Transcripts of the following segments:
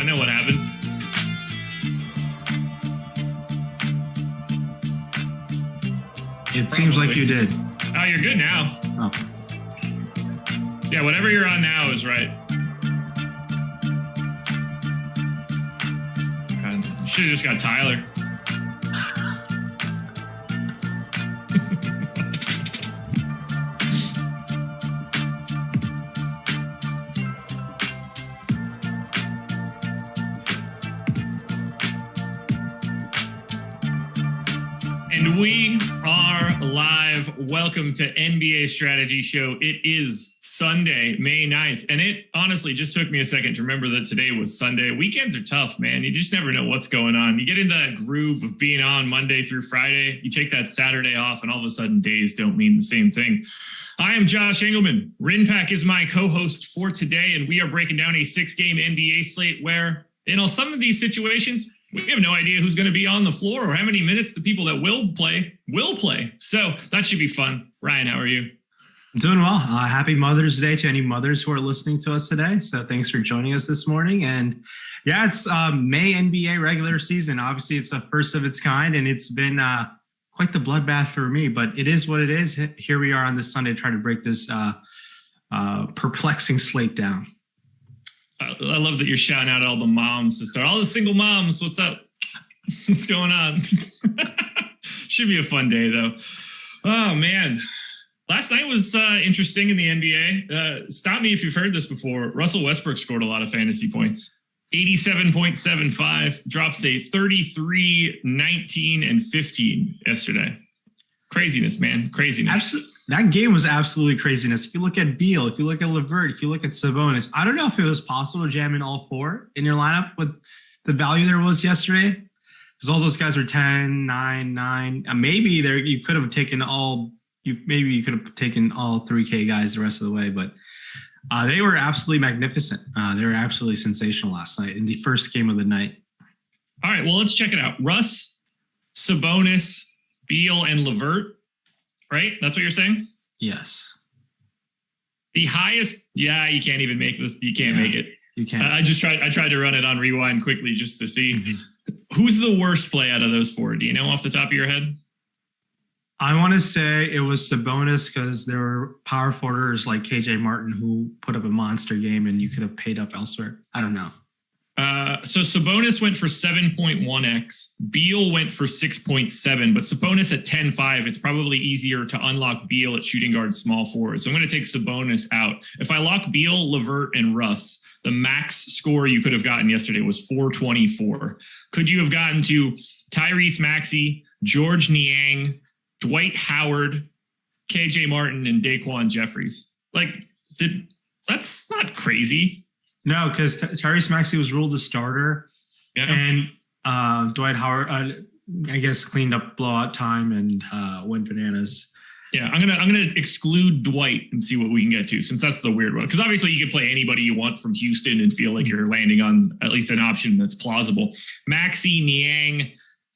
know what happened. It seems like you did. Oh, you're good now. Oh. Yeah, whatever you're on now is right. God, you should have just got Tyler. And we are live. Welcome to NBA Strategy Show. It is Sunday, May 9th. And it honestly just took me a second to remember that today was Sunday. Weekends are tough, man. You just never know what's going on. You get into that groove of being on Monday through Friday. You take that Saturday off, and all of a sudden days don't mean the same thing. I am Josh Engleman. Rinpack is my co-host for today, and we are breaking down a 6-game NBA slate where, some of these situations, we have no idea who's going to be on the floor or how many minutes the people that will play. So that should be fun. Ryan, how are you? I'm doing well. Happy Mother's Day to any mothers who are listening to us today. So thanks for joining us this morning. And yeah, it's May NBA regular season. Obviously, it's the first of its kind, and it's been quite the bloodbath for me. But it is what it is. Here we are on this Sunday trying to break this perplexing slate down. I love that you're shouting out all the moms to start. All the single moms, what's up? What's going on? Should be a fun day, though. Oh, man. Last night was interesting in the NBA. Stop me if you've heard this before. Russell Westbrook scored a lot of fantasy points. 87.75, drops a 33, 19, and 15 yesterday. Craziness, man. Craziness. Absolutely. That game was absolutely craziness. If you look at Beal, if you look at LeVert, if you look at Sabonis, I don't know if it was possible to jam in all four in your lineup with the value there was yesterday. Because all those guys were 10, 9, 9. Maybe you could have taken all 3K guys the rest of the way, but they were absolutely magnificent. They were absolutely sensational last night in the first game of the night. All right, well, let's check it out. Russ, Sabonis, Beal, and LeVert. Right? That's what you're saying? Yes. The highest, you can't even make this. You can't make it. You can't. I tried to run it on rewind quickly just to see who's the worst play out of those four. Do you know off the top of your head? I want to say it was Sabonis because there were power forwarders like KJ Martin who put up a monster game and you could have paid up elsewhere. I don't know. So Sabonis went for 7.1x. Beal went for 6.7, but Sabonis at 10.5, it's probably easier to unlock Beal at shooting guard small forward. So I'm going to take Sabonis out. If I lock Beal, LeVert, and Russ, the max score you could have gotten yesterday was 424. Could you have gotten to Tyrese Maxey, George Niang, Dwight Howard, KJ Martin, and Daquan Jeffries? That's not crazy. No, because Tyrese Maxey was ruled a starter, and Dwight Howard, I guess, cleaned up blowout time and went bananas. Yeah, I'm gonna exclude Dwight and see what we can get to, since that's the weird one. Because obviously you can play anybody you want from Houston and feel like you're landing on at least an option that's plausible. Maxey, Niang,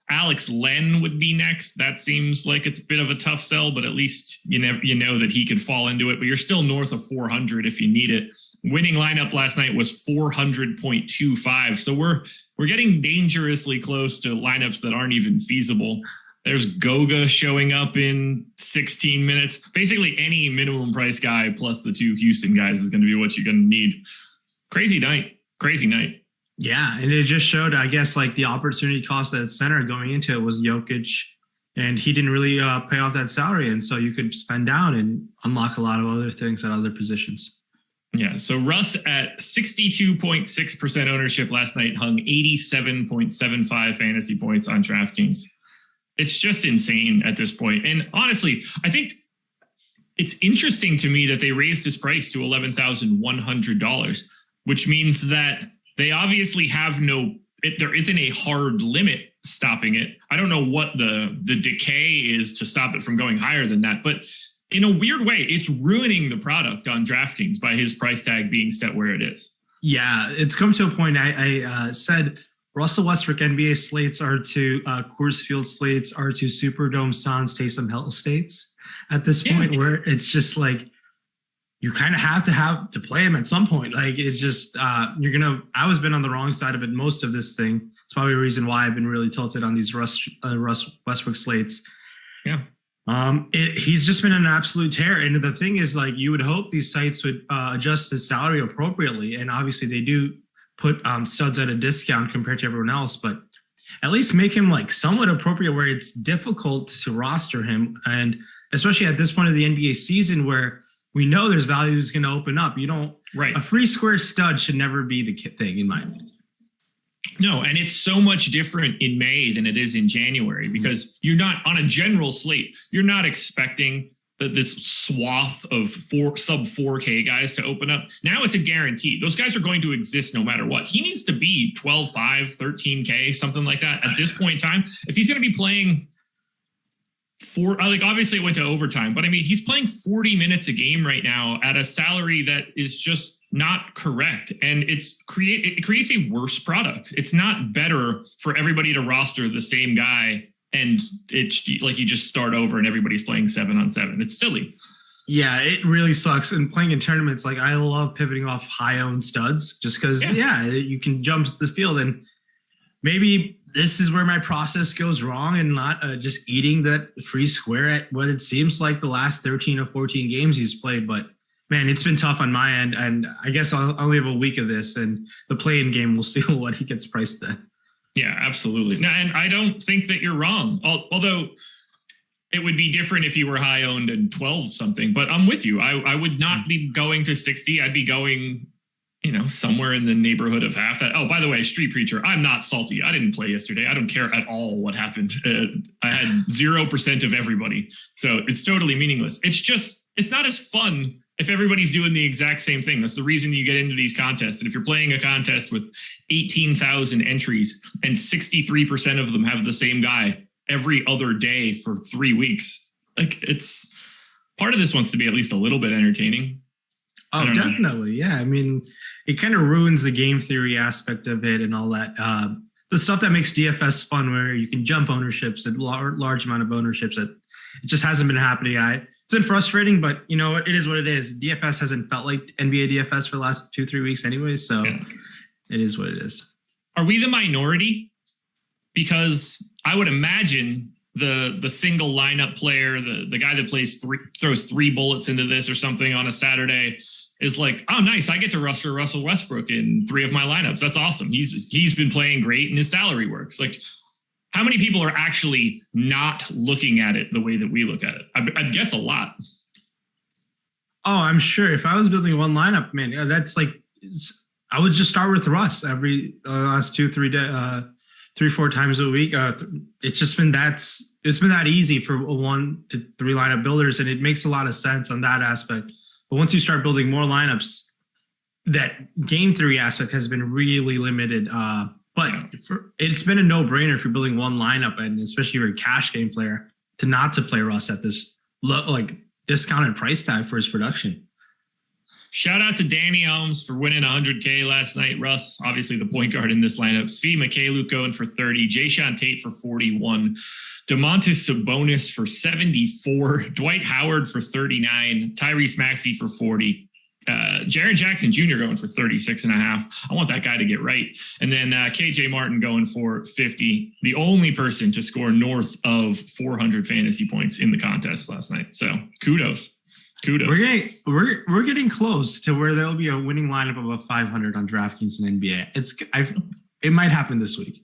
Alex Len would be next. That seems like it's a bit of a tough sell, but at least you know that he could fall into it. But you're still north of 400 if you need it. Winning lineup last night was 400.25. So we're getting dangerously close to lineups that aren't even feasible. There's Goga showing up in 16 minutes. Basically any minimum price guy plus the two Houston guys is going to be what you're going to need. Crazy night. Yeah, and it just showed, I guess, like the opportunity cost at center going into it was Jokic, and he didn't really pay off that salary. And so you could spend down and unlock a lot of other things at other positions. Yeah, so Russ at 62.6% ownership last night hung 87.75 fantasy points on DraftKings. It's just insane at this point. And honestly, I think it's interesting to me that they raised his price to $11,100, which means that they obviously have there isn't a hard limit stopping it. I don't know what the decay is to stop it from going higher than that, but in a weird way, it's ruining the product on DraftKings by his price tag being set where it is. Yeah, it's come to a point. I said Russell Westbrook NBA slates are to Coors Field slates are to Superdome Sans Taysom Hill states at this point, where it's just like you kind of have to play him at some point. Like it's just I was been on the wrong side of it most of this thing. It's probably a reason why I've been really tilted on these Russ Westbrook slates. Yeah. He's just been an absolute tear. And the thing is, like, you would hope these sites would adjust his salary appropriately. And obviously they do put studs at a discount compared to everyone else, but at least make him like somewhat appropriate where it's difficult to roster him. And especially at this point of the NBA season where we know there's value is going to open up. A free square stud should never be the thing in my opinion. No, and it's so much different in May than it is in January because you're not on a general slate. You're not expecting this swath of sub 4K guys to open up. Now it's a guarantee. Those guys are going to exist no matter what. He needs to be 12.5, 13K, something like that at this point in time. If he's going to be playing obviously it went to overtime, but I mean, he's playing 40 minutes a game right now at a salary that is just not correct. And it creates a worse product. It's not better for everybody to roster the same guy and it's like you just start over and everybody's playing 7-on-7. It's silly. Yeah, it really sucks. And playing in tournaments, like I love pivoting off high-owned studs just because, you can jump to the field. And maybe this is where my process goes wrong and not just eating that free square at what it seems like the last 13 or 14 games he's played. But man, it's been tough on my end. And I guess I'll only have a week of this and the play-in game, we'll see what he gets priced then. Yeah, absolutely. No, and I don't think that you're wrong. Although it would be different if you were high owned and 12 something, but I'm with you. I would not be going to 60. I'd be going, somewhere in the neighborhood of half that. Oh, by the way, Street Preacher, I'm not salty. I didn't play yesterday. I don't care at all what happened. I had 0% of everybody. So it's totally meaningless. It's not as fun if everybody's doing the exact same thing. That's the reason you get into these contests. And if you're playing a contest with 18,000 entries and 63% of them have the same guy every other day for 3 weeks, like it's part of this wants to be at least a little bit entertaining. Oh, definitely. Yeah. I mean, it kind of ruins the game theory aspect of it and all that. The stuff that makes DFS fun where you can jump ownerships and large amount of ownerships that it just hasn't been happening. It's been frustrating, but it is what it is. DFS hasn't felt like NBA DFS for the last 2-3 weeks anyway. So It is what it is. Are we the minority? Because I would imagine the single lineup player, the guy that throws 3 bullets into this or something on a Saturday is like, oh, nice. I get to roster Russell Westbrook in 3 of my lineups. That's awesome. He's been playing great and his salary works. Like, how many people are actually not looking at it the way that we look at it? I'd guess a lot. Oh, I'm sure. If I was building one lineup, man, that's like, I would just start with Russ every last 3-4 times a week. It's been that easy for 1 to 3 lineup builders, and it makes a lot of sense on that aspect. But once you start building more lineups, that game theory aspect has been really limited. But it's been a no-brainer if you're building one lineup, and especially if you're a cash game player, to play Russ at this discounted price tag for his production. Shout out to Danny Elms for winning 100K last night. Russ, obviously the point guard in this lineup. Svi Mykhailiuk going for 30. Jayshawn Tate for 41. Domantas Sabonis for 74. Dwight Howard for 39. Tyrese Maxey for 40. Jaren Jackson Jr. going for 36.5. I want that guy to get right. And then KJ Martin going for 50. The only person to score north of 400 fantasy points in the contest last night. So kudos. We're getting close to where there'll be a winning lineup of a 500 on DraftKings and NBA. It might happen this week.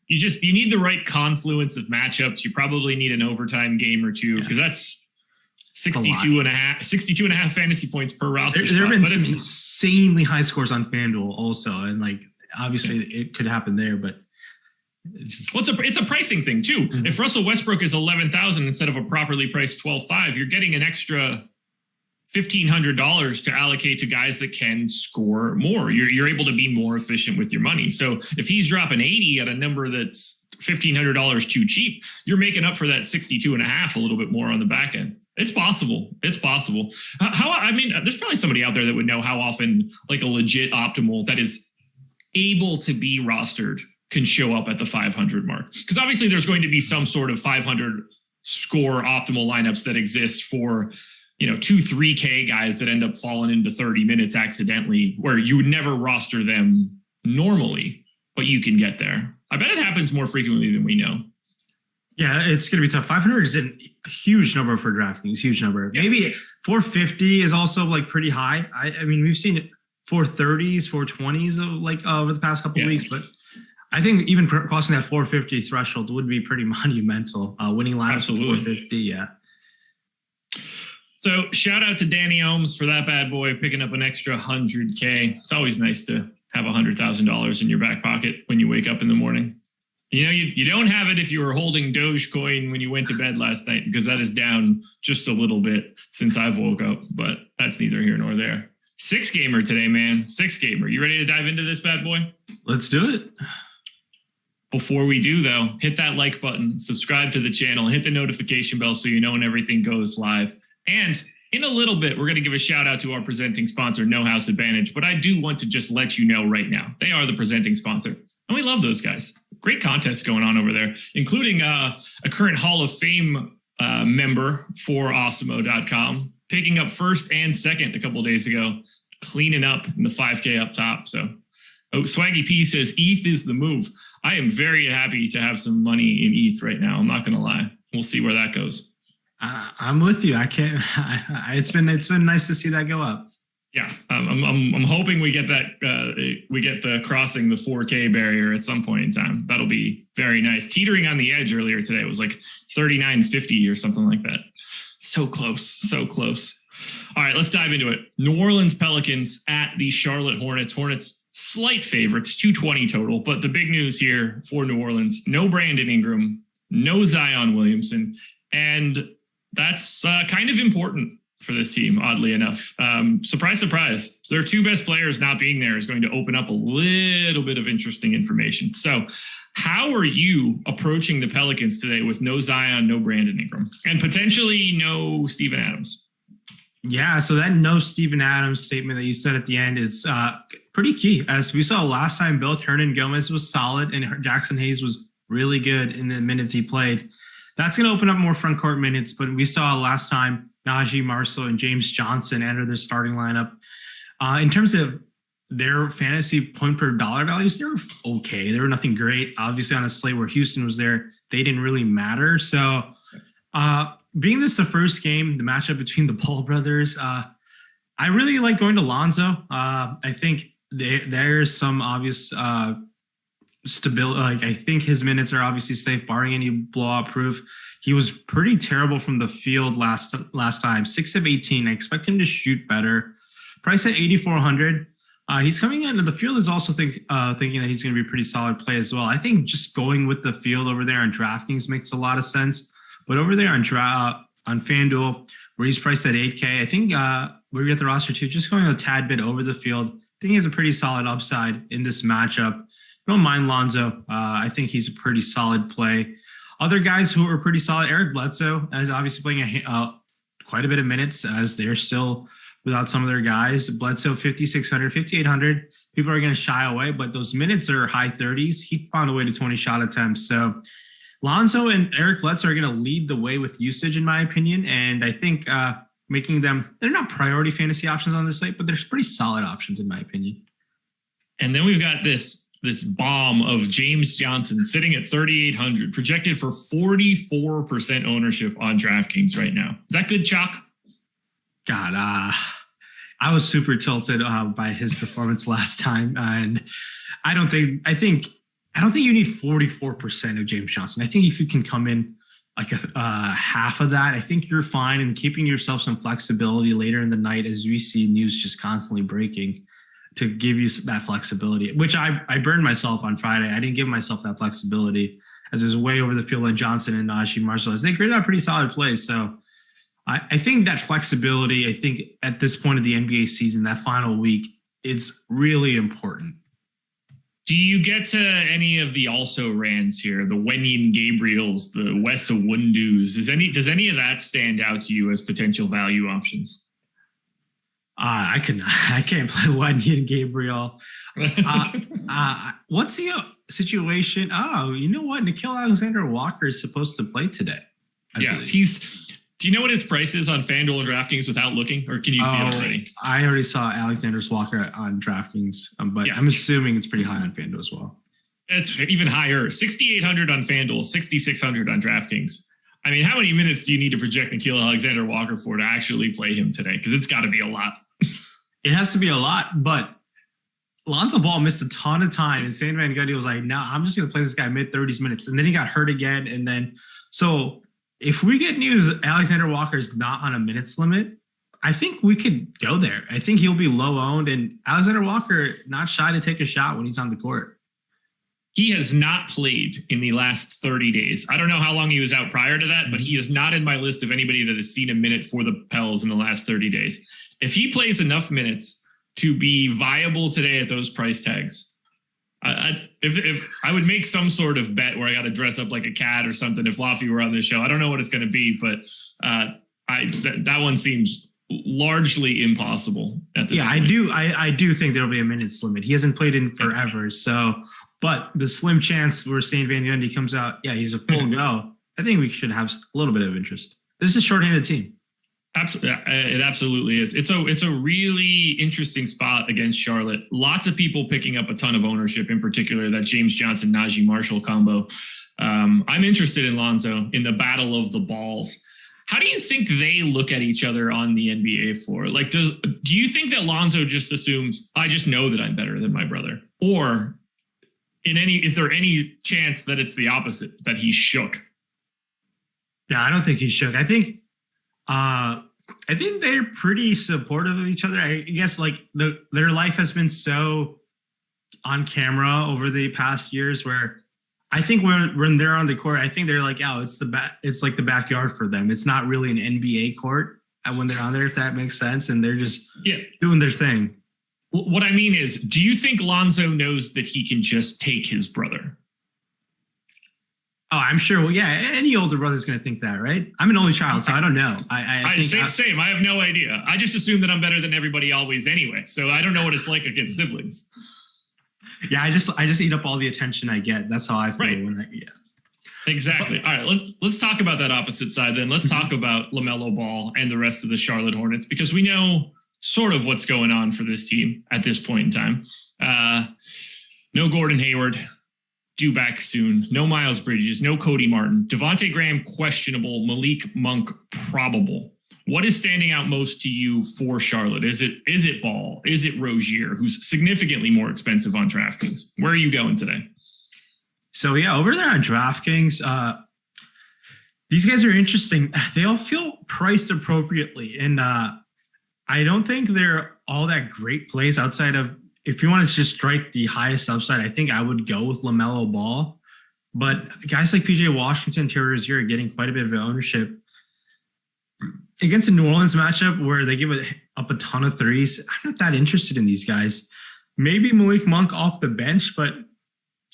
You need the right confluence of matchups. You probably need an overtime game or two because that's 62 and a half fantasy points per roster. There have been some insanely high scores on FanDuel also. And obviously it could happen there, but it's a pricing thing too. Mm-hmm. If Russell Westbrook is 11,000 instead of a properly priced 12.5, you're getting an extra $1,500 to allocate to guys that can score more. You're able to be more efficient with your money. So if he's dropping 80 at a number that's $1,500 too cheap, you're making up for that 62.5 a little bit more on the back end. It's possible. There's probably somebody out there that would know how often a legit optimal that is able to be rostered can show up at the 500 mark. Because obviously there's going to be some sort of 500 score optimal lineups that exist for, 2-3K guys that end up falling into 30 minutes accidentally, where you would never roster them normally, but you can get there. I bet it happens more frequently than we know. Yeah, it's going to be tough. 500 is a huge number for DraftKings, huge number. Yeah. Maybe 450 is also like pretty high. I mean, we've seen 430s, 420s like over the past couple of weeks, but I think even crossing that 450 threshold would be pretty monumental. Winning lineups at 450, yeah. So shout out to Danny Ohms for that bad boy, picking up an extra 100K. It's always nice to have $100,000 in your back pocket when you wake up in the morning. You don't have it if you were holding Dogecoin when you went to bed last night, because that is down just a little bit since I've woke up, but that's neither here nor there. 6-gamer today, man. 6-gamer. You ready to dive into this bad boy? Let's do it. Before we do, though, hit that like button, subscribe to the channel, hit the notification bell so you know when everything goes live. And in a little bit, we're going to give a shout out to our presenting sponsor, No House Advantage. But I do want to just let you know right now, they are the presenting sponsor. And we love those guys. Great contests going on over there, including a current Hall of Fame member for Awesemo.com, picking up first and second a couple of days ago, cleaning up in the 5K up top. So, Swaggy P says, ETH is the move. I am very happy to have some money in ETH right now. I'm not going to lie. We'll see where that goes. I'm with you. It's been nice to see that go up. Yeah, I'm hoping we get that. We get the crossing the 4K barrier at some point in time. That'll be very nice. Teetering on the edge earlier today. It was like 39.50 or something like that. So close, so close. All right, let's dive into it. New Orleans Pelicans at the Charlotte Hornets. Hornets slight favorites, 220 total. But the big news here for New Orleans: no Brandon Ingram, no Zion Williamson, and that's kind of important for this team, oddly enough. Surprise, surprise. Their two best players not being there is going to open up a little bit of interesting information. So how are you approaching the Pelicans today with no Zion, no Brandon Ingram, and potentially no Steven Adams? Yeah, so that no Steven Adams statement that you said at the end is pretty key. As we saw last time, both Hernan Gomez was solid and Jackson Hayes was really good in the minutes he played. That's going to open up more front court minutes, but we saw last time Najee Marshall and James Johnson enter the starting lineup. In terms of their fantasy point per dollar values, they were okay. They were nothing great. Obviously, on a slate where Houston was there, they didn't really matter. So being this the first game, the matchup between the Paul brothers, I really like going to Lonzo. I think there's some obvious stability. Like, I think his minutes are obviously safe, barring any blowout proof. He was pretty terrible from the field last time, 6 of 18. I expect him to shoot better. Price at 8,400. He's coming into the field is also thinking that he's going to be a pretty solid play as well. I think just going with the field over there on DraftKings makes a lot of sense. But over there on FanDuel, where he's priced at 8K, I think where we get the roster too, just going a tad bit over the field. I think he has a pretty solid upside in this matchup. I don't mind Lonzo. I think he's a pretty solid play. Other guys who are pretty solid, Eric Bledsoe is obviously playing quite a bit of minutes as they're still without some of their guys. Bledsoe, 5,600, 5,800. People are going to shy away, but those minutes are high 30s. He found a way to 20 shot attempts. So Lonzo and Eric Bledsoe are going to lead the way with usage, in my opinion. And I think making them, they're not priority fantasy options on this slate, but they're pretty solid options, in my opinion. And then we've got this bomb of James Johnson sitting at 3,800, projected for 44% ownership on DraftKings right now. Is that good chalk? God, I was super tilted by his performance last time, and I don't think you need 44% of James Johnson. I think if you can come in like half of that, I think you're fine, and keeping yourself some flexibility later in the night as we see news just constantly breaking to give you that flexibility, which I burned myself on Friday. I didn't give myself that flexibility as it was way over the field on Johnson and Najee Marshall as they created a pretty solid play. So I think that flexibility, I think at this point of the NBA season, that final week, it's really important. Do you get to any of the also rans here, the Wenyen Gabriels, the Wesa Wundus? Does any of that stand out to you as potential value options? I can't play Wenyen Gabriel. What's the situation? Oh, you know what? Nickeil Alexander-Walker is supposed to play today. Yes, do you know what his price is on FanDuel and DraftKings without looking, or can you see it already? I already saw Alexander Walker on DraftKings, but I'm assuming it's pretty high on FanDuel as well. It's even higher, 6,800 on FanDuel, 6,600 on DraftKings. I mean, how many minutes do you need to project Nickeil Alexander Walker for to actually play him today? Because it's got to be a lot. It has to be a lot, but Lonzo Ball missed a ton of time, and Stan Van Gundy was like, no, I'm just going to play this guy mid-30s minutes. And then he got hurt again, and then so if we get news Alexander Walker is not on a minutes limit, I think we could go there. I think he'll be low owned, and Alexander Walker not shy to take a shot when he's on the court. He has not played in the last 30 days. I don't know how long he was out prior to that, but he is not in my list of anybody that has seen a minute for the Pels in the last 30 days. If he plays enough minutes to be viable today at those price tags, if I would make some sort of bet where I got to dress up like a cat or something if Laffy were on this show. I don't know what it's going to be, but that one seems largely impossible at this point. I do think there'll be a minutes limit. He hasn't played in forever, but the slim chance where Stan Van Gundy comes out, he's a full go. I think we should have a little bit of interest. This is a shorthanded team. Absolutely, it absolutely is. It's a really interesting spot against Charlotte. Lots of people picking up a ton of ownership, in particular that James Johnson Najee Marshall combo. I'm interested in Lonzo in the battle of the balls. How do you think they look at each other on the NBA floor? Like, do you think that Lonzo just assumes I just know that I'm better than my brother, or is there any chance that it's the opposite, that he's shook? Yeah, I don't think he's shook. I think they're pretty supportive of each other. I guess like their life has been so on camera over the past years where I think when they're on the court, I think they're like, it's like the backyard for them. It's not really an NBA court when they're on there, if that makes sense. And they're just doing their thing. What I mean is, do you think Lonzo knows that he can just take his brother? Oh, I'm sure. Well, any older brother's going to think that, right? I'm an only child, so I don't know. Same. I have no idea. I just assume that I'm better than everybody always anyway. So I don't know what it's like against siblings. Yeah, I just eat up all the attention I get. That's how I feel. Right. Exactly. All right, let's talk about that opposite side then. Let's talk about LaMelo Ball and the rest of the Charlotte Hornets, because we know sort of what's going on for this team at this point in time. No Gordon Hayward. Due back soon. No Miles Bridges, no Cody Martin. Devontae Graham, questionable. Malik Monk, probable. What is standing out most to you for Charlotte? Is it Ball? Is it Rozier, who's significantly more expensive on DraftKings? Where are you going today? So, over there on DraftKings, these guys are interesting. They all feel priced appropriately. And I don't think they're all that great plays outside of, if you want to just strike the highest upside, I think I would go with LaMelo Ball. But guys like PJ Washington, Terry Rozier are getting quite a bit of ownership. Against a New Orleans matchup where they give up a ton of threes, I'm not that interested in these guys. Maybe Malik Monk off the bench, but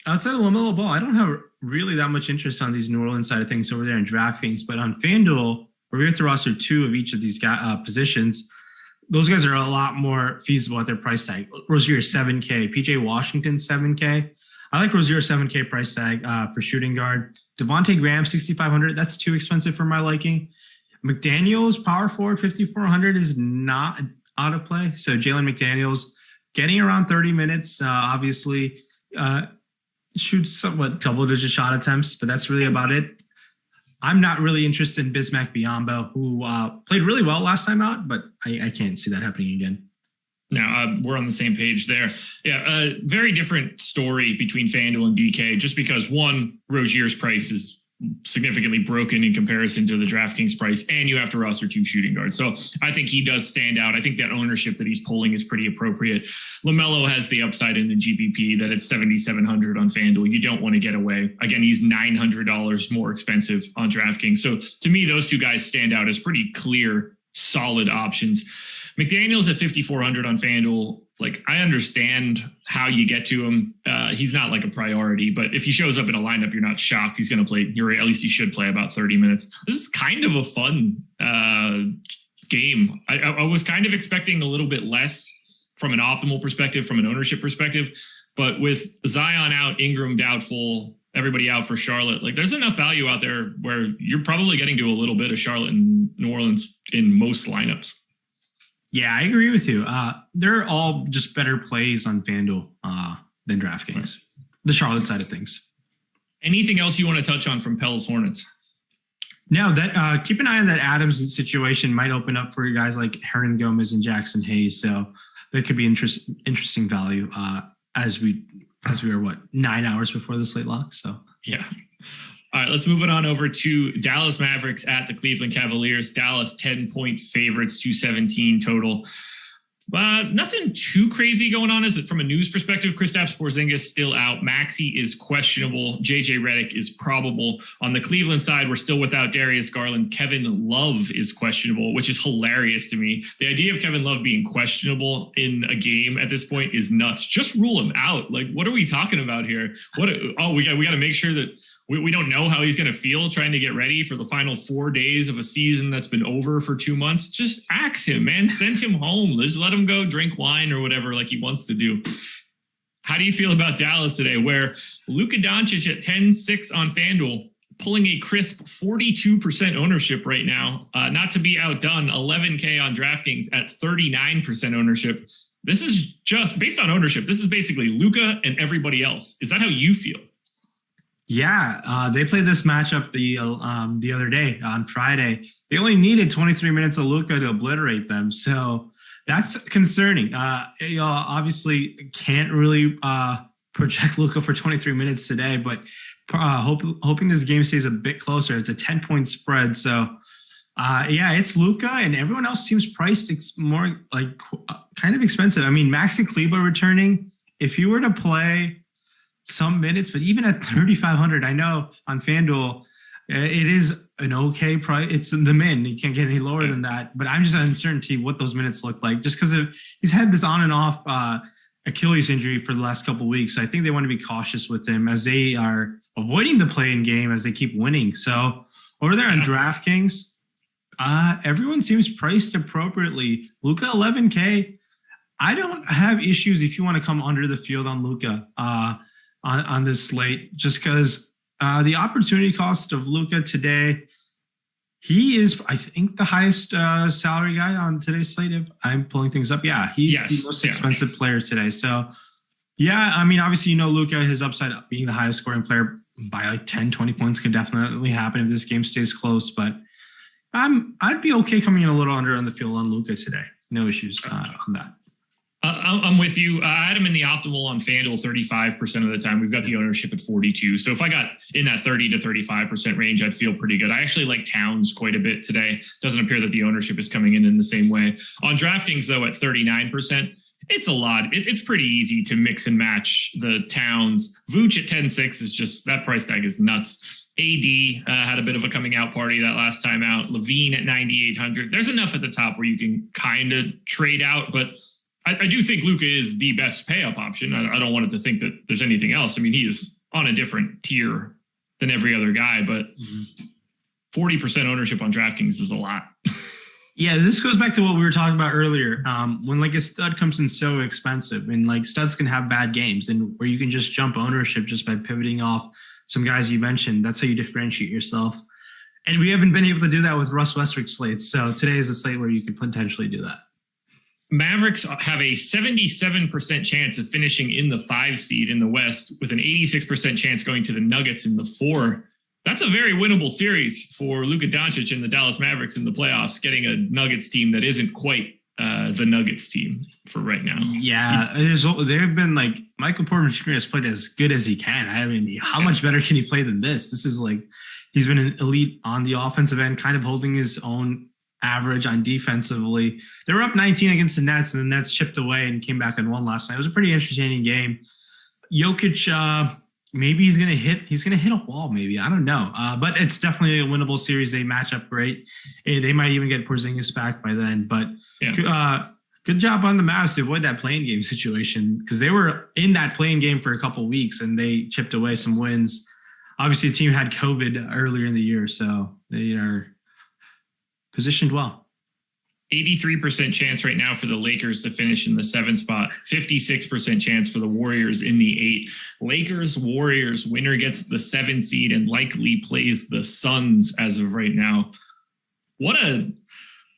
outside of LaMelo Ball, I don't have really that much interest on these New Orleans side of things over there in DraftKings. But on FanDuel, where we have to roster two of each of these positions, those guys are a lot more feasible at their price tag. Rozier $7K, PJ Washington $7K. I like Rozier $7K price tag for shooting guard. Devontae Graham $6,500. That's too expensive for my liking. McDaniels power forward $5,400 is not out of play. So Jalen McDaniels getting around 30 minutes. Obviously shoots somewhat double-digit shot attempts, but that's really about it. I'm not really interested in Bismack Biyombo, who played really well last time out, but I can't see that happening again. No, we're on the same page there. Yeah, very different story between FanDuel and DK, just because one, Rozier's price is significantly broken in comparison to the DraftKings price, and you have to roster two shooting guards. So I think he does stand out. I think that ownership that he's pulling is pretty appropriate. LaMelo has the upside in the GPP that it's $7,700 on FanDuel. You don't want to get away. Again, he's $900 more expensive on DraftKings. So to me, those two guys stand out as pretty clear, solid options. McDaniels at $5,400 on FanDuel. Like, I understand how you get to him. He's not like a priority, but if he shows up in a lineup, you're not shocked he's going to play. At least he should play about 30 minutes. This is kind of a fun game. I was kind of expecting a little bit less from an optimal perspective, from an ownership perspective, but with Zion out, Ingram doubtful, everybody out for Charlotte. Like there's enough value out there where you're probably getting to a little bit of Charlotte and New Orleans in most lineups. Yeah, I agree with you. They're all just better plays on FanDuel than DraftKings. Right. The Charlotte side of things. Anything else you want to touch on from Pels Hornets? No, that keep an eye on that Adams situation. Might open up for guys like Hernan Gomez and Jackson Hayes. So that could be interesting value as we are 9 hours before the slate lock. So yeah. All right, let's move it on over to Dallas Mavericks at the Cleveland Cavaliers. Dallas 10-point favorites, 217 total. Nothing too crazy going on. Is it from a news perspective? Kristaps Porzingis still out. Maxey is questionable. JJ Redick is probable. On the Cleveland side, we're still without Darius Garland. Kevin Love is questionable, which is hilarious to me. The idea of Kevin Love being questionable in a game at this point is nuts. Just rule him out. Like, what are we talking about here? We got to make sure that we don't know how he's going to feel trying to get ready for the final 4 days of a season that's been over for 2 months. Just axe him, man. Send him home. Just let him go drink wine or whatever like he wants to do. How do you feel about Dallas today, where Luka Doncic at 10-6 on FanDuel, pulling a crisp 42% ownership right now, not to be outdone, 11K on DraftKings at 39% ownership. This is just based on ownership. This is basically Luka and everybody else. Is that how you feel? Yeah, they played this matchup the other day on Friday. They only needed 23 minutes of Luka to obliterate them, so that's concerning. Obviously can't really project Luka for 23 minutes today, but hoping this game stays a bit closer. It's a 10-point spread, so it's Luka, and everyone else seems priced more like kind of expensive. I mean, Maxi Kleber returning. If you were to play some minutes, but even at 3,500, I know on FanDuel, it is an okay price. It's the min. You can't get any lower than that. But I'm just uncertainty what those minutes look like, just because he's had this on and off Achilles injury for the last couple of weeks. I think they want to be cautious with him as they are avoiding the play-in game as they keep winning. So over there on DraftKings, everyone seems priced appropriately. Luka 11K. I don't have issues if you want to come under the field on Luka. On this slate, just because the opportunity cost of Luka today, he is, I think, the highest salary guy on today's slate. If I'm pulling things up, he's the most expensive player today. So, I mean, obviously, Luka, his upside up being the highest scoring player by like 10, 20 points could definitely happen if this game stays close. But I'd be okay coming in a little under on the field on Luka today. No issues on that. I'm with you. I had him in the optimal on FanDuel 35% of the time. We've got the ownership at 42. So if I got in that 30 to 35% range, I'd feel pretty good. I actually like Towns quite a bit today. Doesn't appear that the ownership is coming in the same way. On DraftKings, though, at 39%, it's a lot. It's pretty easy to mix and match the Towns. Vooch at 10-6 is just, that price tag is nuts. AD had a bit of a coming out party that last time out. Levine at 9,800. There's enough at the top where you can kind of trade out, but I do think Luka is the best pay-up option. I don't want it to think that there's anything else. I mean, he is on a different tier than every other guy, but 40% ownership on DraftKings is a lot. Yeah, this goes back to what we were talking about earlier. When like a stud comes in so expensive, and like studs can have bad games, and where you can just jump ownership just by pivoting off some guys you mentioned. That's how you differentiate yourself. And we haven't been able to do that with Russ Westbrook slates. So today is a slate where you could potentially do that. Mavericks have a 77% chance of finishing in the 5 seed in the West, with an 86% chance going to the Nuggets in the 4. That's a very winnable series for Luka Doncic and the Dallas Mavericks in the playoffs, getting a Nuggets team that isn't quite the Nuggets team for right now. Yeah, they've been like, Michael Porter Jr. has played as good as he can. I mean, how much better can he play than this? This is like, he's been an elite on the offensive end, kind of holding his own average on defensively. They were up 19 against the Nets, and the Nets chipped away and came back and won last night. It was a pretty entertaining game. Jokic, maybe he's gonna hit a wall, maybe. I don't know. But it's definitely a winnable series. They match up great. They might even get Porzingis back by then. But good job on the Mavs to avoid that play-in game situation, because they were in that play-in game for a couple of weeks and they chipped away some wins. Obviously, the team had COVID earlier in the year, so they are positioned well. 83% chance right now for the Lakers to finish in the 7th spot, 56% chance for the Warriors in the 8. Lakers, Warriors, winner gets the 7 seed and likely plays the Suns as of right now.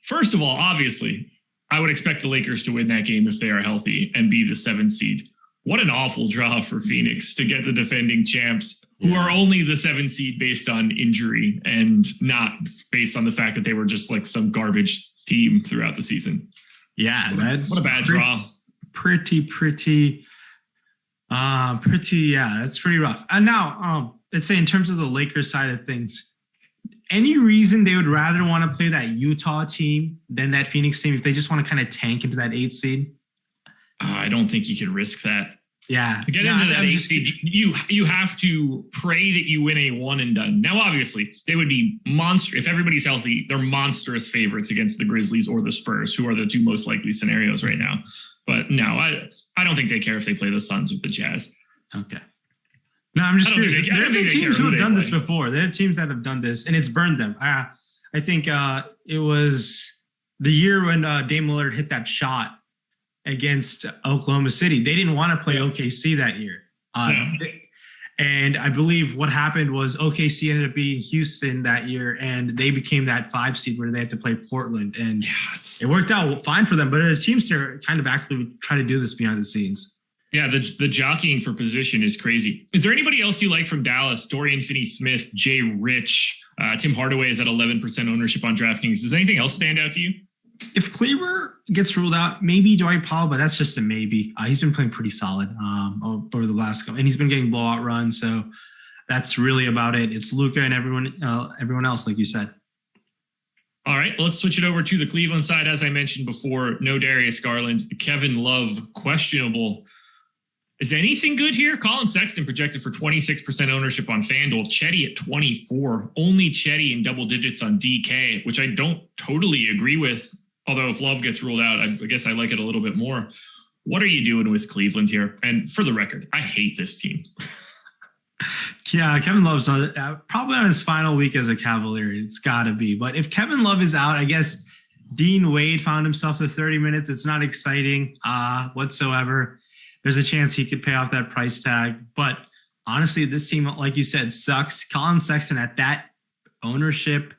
First of all, obviously, I would expect the Lakers to win that game if they are healthy and be the 7th seed. What an awful draw for Phoenix to get the defending champs, who are only the 7th seed based on injury and not based on the fact that they were just like some garbage team throughout the season. Yeah, what a bad draw. Pretty. Yeah, that's pretty rough. And now, let's say in terms of the Lakers side of things, any reason they would rather want to play that Utah team than that Phoenix team if they just want to kind of tank into that 8th seed? I don't think you could risk that. Yeah. To get into that 8th seed, you have to pray that you win a one and done. Now, obviously, they would be if everybody's healthy, they're monstrous favorites against the Grizzlies or the Spurs, who are the 2 most likely scenarios right now. But no, I don't think they care if they play the Suns or the Jazz. Okay. No, I'm just curious. There have been teams who have done this before. There are teams that have done this, and it's burned them. I think it was the year when Dame Lillard hit that shot against Oklahoma City. They didn't want to play OKC that year. And I believe what happened was OKC ended up being Houston that year, and they became that 5 seed where they had to play Portland. And it worked out fine for them, but the teams are kind of actively trying to do this behind the scenes. Yeah, the jockeying for position is crazy. Is there anybody else you like from Dallas? Dorian Finney-Smith, Jay Rich, Tim Hardaway is at 11% ownership on DraftKings. Does anything else stand out to you? If Kleber gets ruled out, maybe Dwight Powell, but that's just a maybe. He's been playing pretty solid over the last couple, and he's been getting blowout runs. So that's really about it. It's Luka and everyone else, like you said. All right, let's switch it over to the Cleveland side. As I mentioned before, no Darius Garland, Kevin Love, questionable. Is anything good here? Colin Sexton projected for 26% ownership on FanDuel. Chetty at 24. Only Chetty in double digits on DK, which I don't totally agree with. Although if Love gets ruled out, I guess I like it a little bit more. What are you doing with Cleveland here? And for the record, I hate this team. Yeah, Kevin Love's probably on his final week as a Cavalier. It's got to be. But if Kevin Love is out, I guess Dean Wade found himself the 30 minutes. It's not exciting whatsoever. There's a chance he could pay off that price tag. But honestly, this team, like you said, sucks. Colin Sexton at that ownership,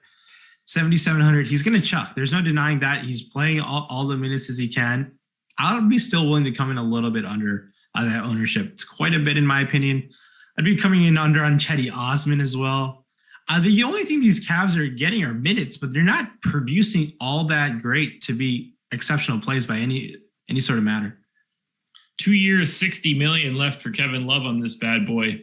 7,700, he's going to chuck. There's no denying that. He's playing all the minutes as he can. I'll be still willing to come in a little bit under that ownership. It's quite a bit, in my opinion. I'd be coming in under on Chetty Osman as well. The only thing these Cavs are getting are minutes, but they're not producing all that great to be exceptional plays by any sort of matter. 2 years, $60 million left for Kevin Love on this bad boy.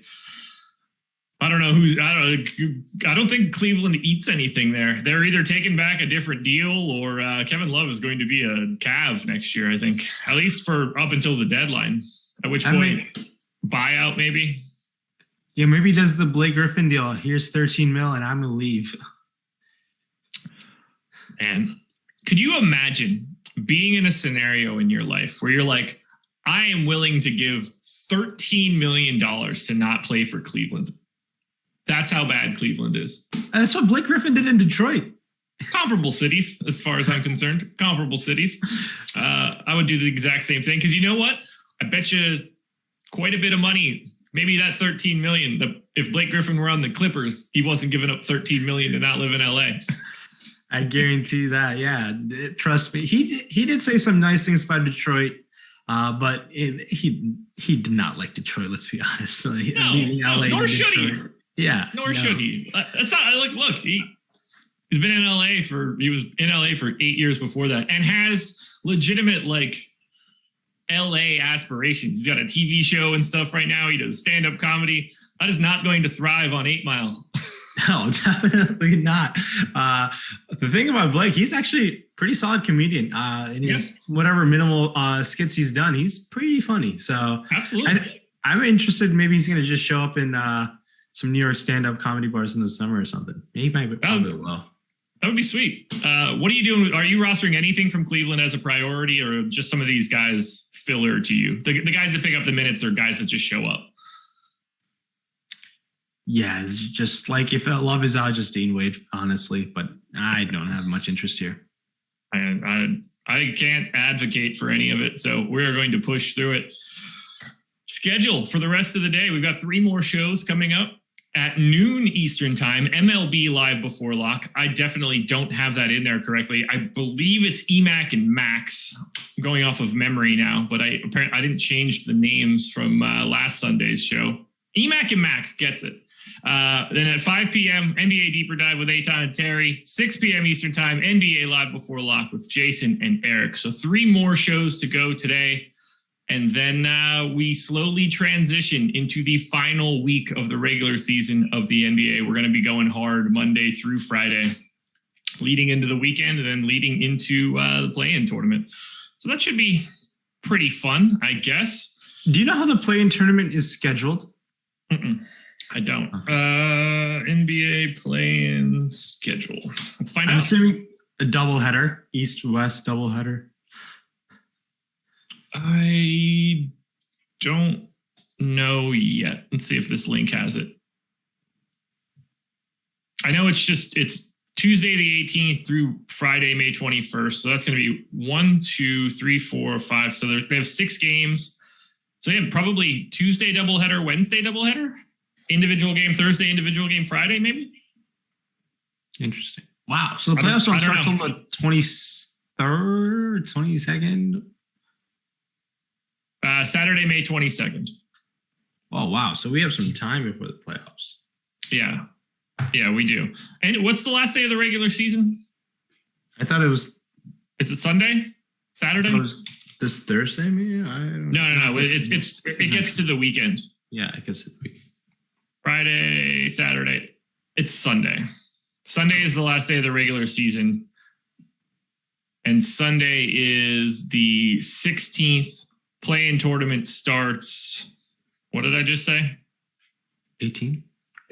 I don't think Cleveland eats anything there. They're either taking back a different deal or Kevin Love is going to be a Cav next year, I think, at least for up until the deadline, at which point buyout maybe. Yeah, maybe he does the Blake Griffin deal. Here's 13 mil and I'm going to leave. Man, could you imagine being in a scenario in your life where you're like, I am willing to give $13 million to not play for Cleveland. That's how bad Cleveland is. That's what Blake Griffin did in Detroit. Comparable cities, as far as I'm concerned. Comparable cities. I would do the exact same thing. Because you know what? I bet you quite a bit of money. Maybe that $13 million. If Blake Griffin were on the Clippers, he wasn't giving up $13 million to not live in LA. I guarantee that. Yeah, trust me. He did say some nice things about Detroit. But he did not like Detroit. Let's be honest. Nor should he. Yeah, should he. That's not like. Look, he was in LA for 8 years before that, and has legitimate LA aspirations. He's got a TV show and stuff right now. He does stand-up comedy. That is not going to thrive on 8 Mile. No, definitely not. The thing about Blake, he's actually pretty solid comedian. In his whatever minimal skits he's done, he's pretty funny. So absolutely, I'm interested. Maybe he's going to just show up in some New York stand-up comedy bars in the summer or something. He might be well. That would be sweet. What are you doing? Are you rostering anything from Cleveland as a priority, or just some of these guys filler to you? The guys that pick up the minutes are guys that just show up. Yeah, just like if Love is out, just Dean Wade, honestly. But I don't have much interest here. I can't advocate for any of it, so we're going to push through it. Schedule for the rest of the day. We've got 3 more shows coming up at noon Eastern time. MLB Live Before Lock. I definitely don't have that in there correctly. I believe it's EMAC and Max. I'm going off of memory now, but I didn't change the names from last Sunday's show. EMAC and Max gets it. Then at 5 p.m., NBA Deeper Dive with Eitan and Terry. 6 p.m. Eastern Time, NBA Live Before Lock with Jason and Eric. So 3 more shows to go today. And then we slowly transition into the final week of the regular season of the NBA. We're going to be going hard Monday through Friday, leading into the weekend and then leading into the play-in tournament. So that should be pretty fun, I guess. Do you know how the play-in tournament is scheduled? I don't. NBA play-in schedule. Let's find out. I'm assuming a doubleheader, East-West doubleheader. I don't know yet. Let's see if this link has it. I know it's Tuesday the 18th through Friday, May 21st. So that's going to be 1, 2, 3, 4, 5. So they have 6 games. So yeah, probably Tuesday doubleheader, Wednesday doubleheader, individual game Thursday, individual game Friday, maybe. Interesting. Wow. So the playoffs don't start until the 23rd, 22nd? Saturday, May 22nd. Oh, wow. So we have some time before the playoffs. Yeah. Yeah, we do. And what's the last day of the regular season? I thought it was... Is it Sunday? Saturday? It was this Thursday, maybe? No. It gets to the weekend. Yeah, I guess it's the weekend. Friday, Saturday. It's Sunday. Sunday is the last day of the regular season. And Sunday is the 16th. Play-in tournament starts, what did I just say? 18th.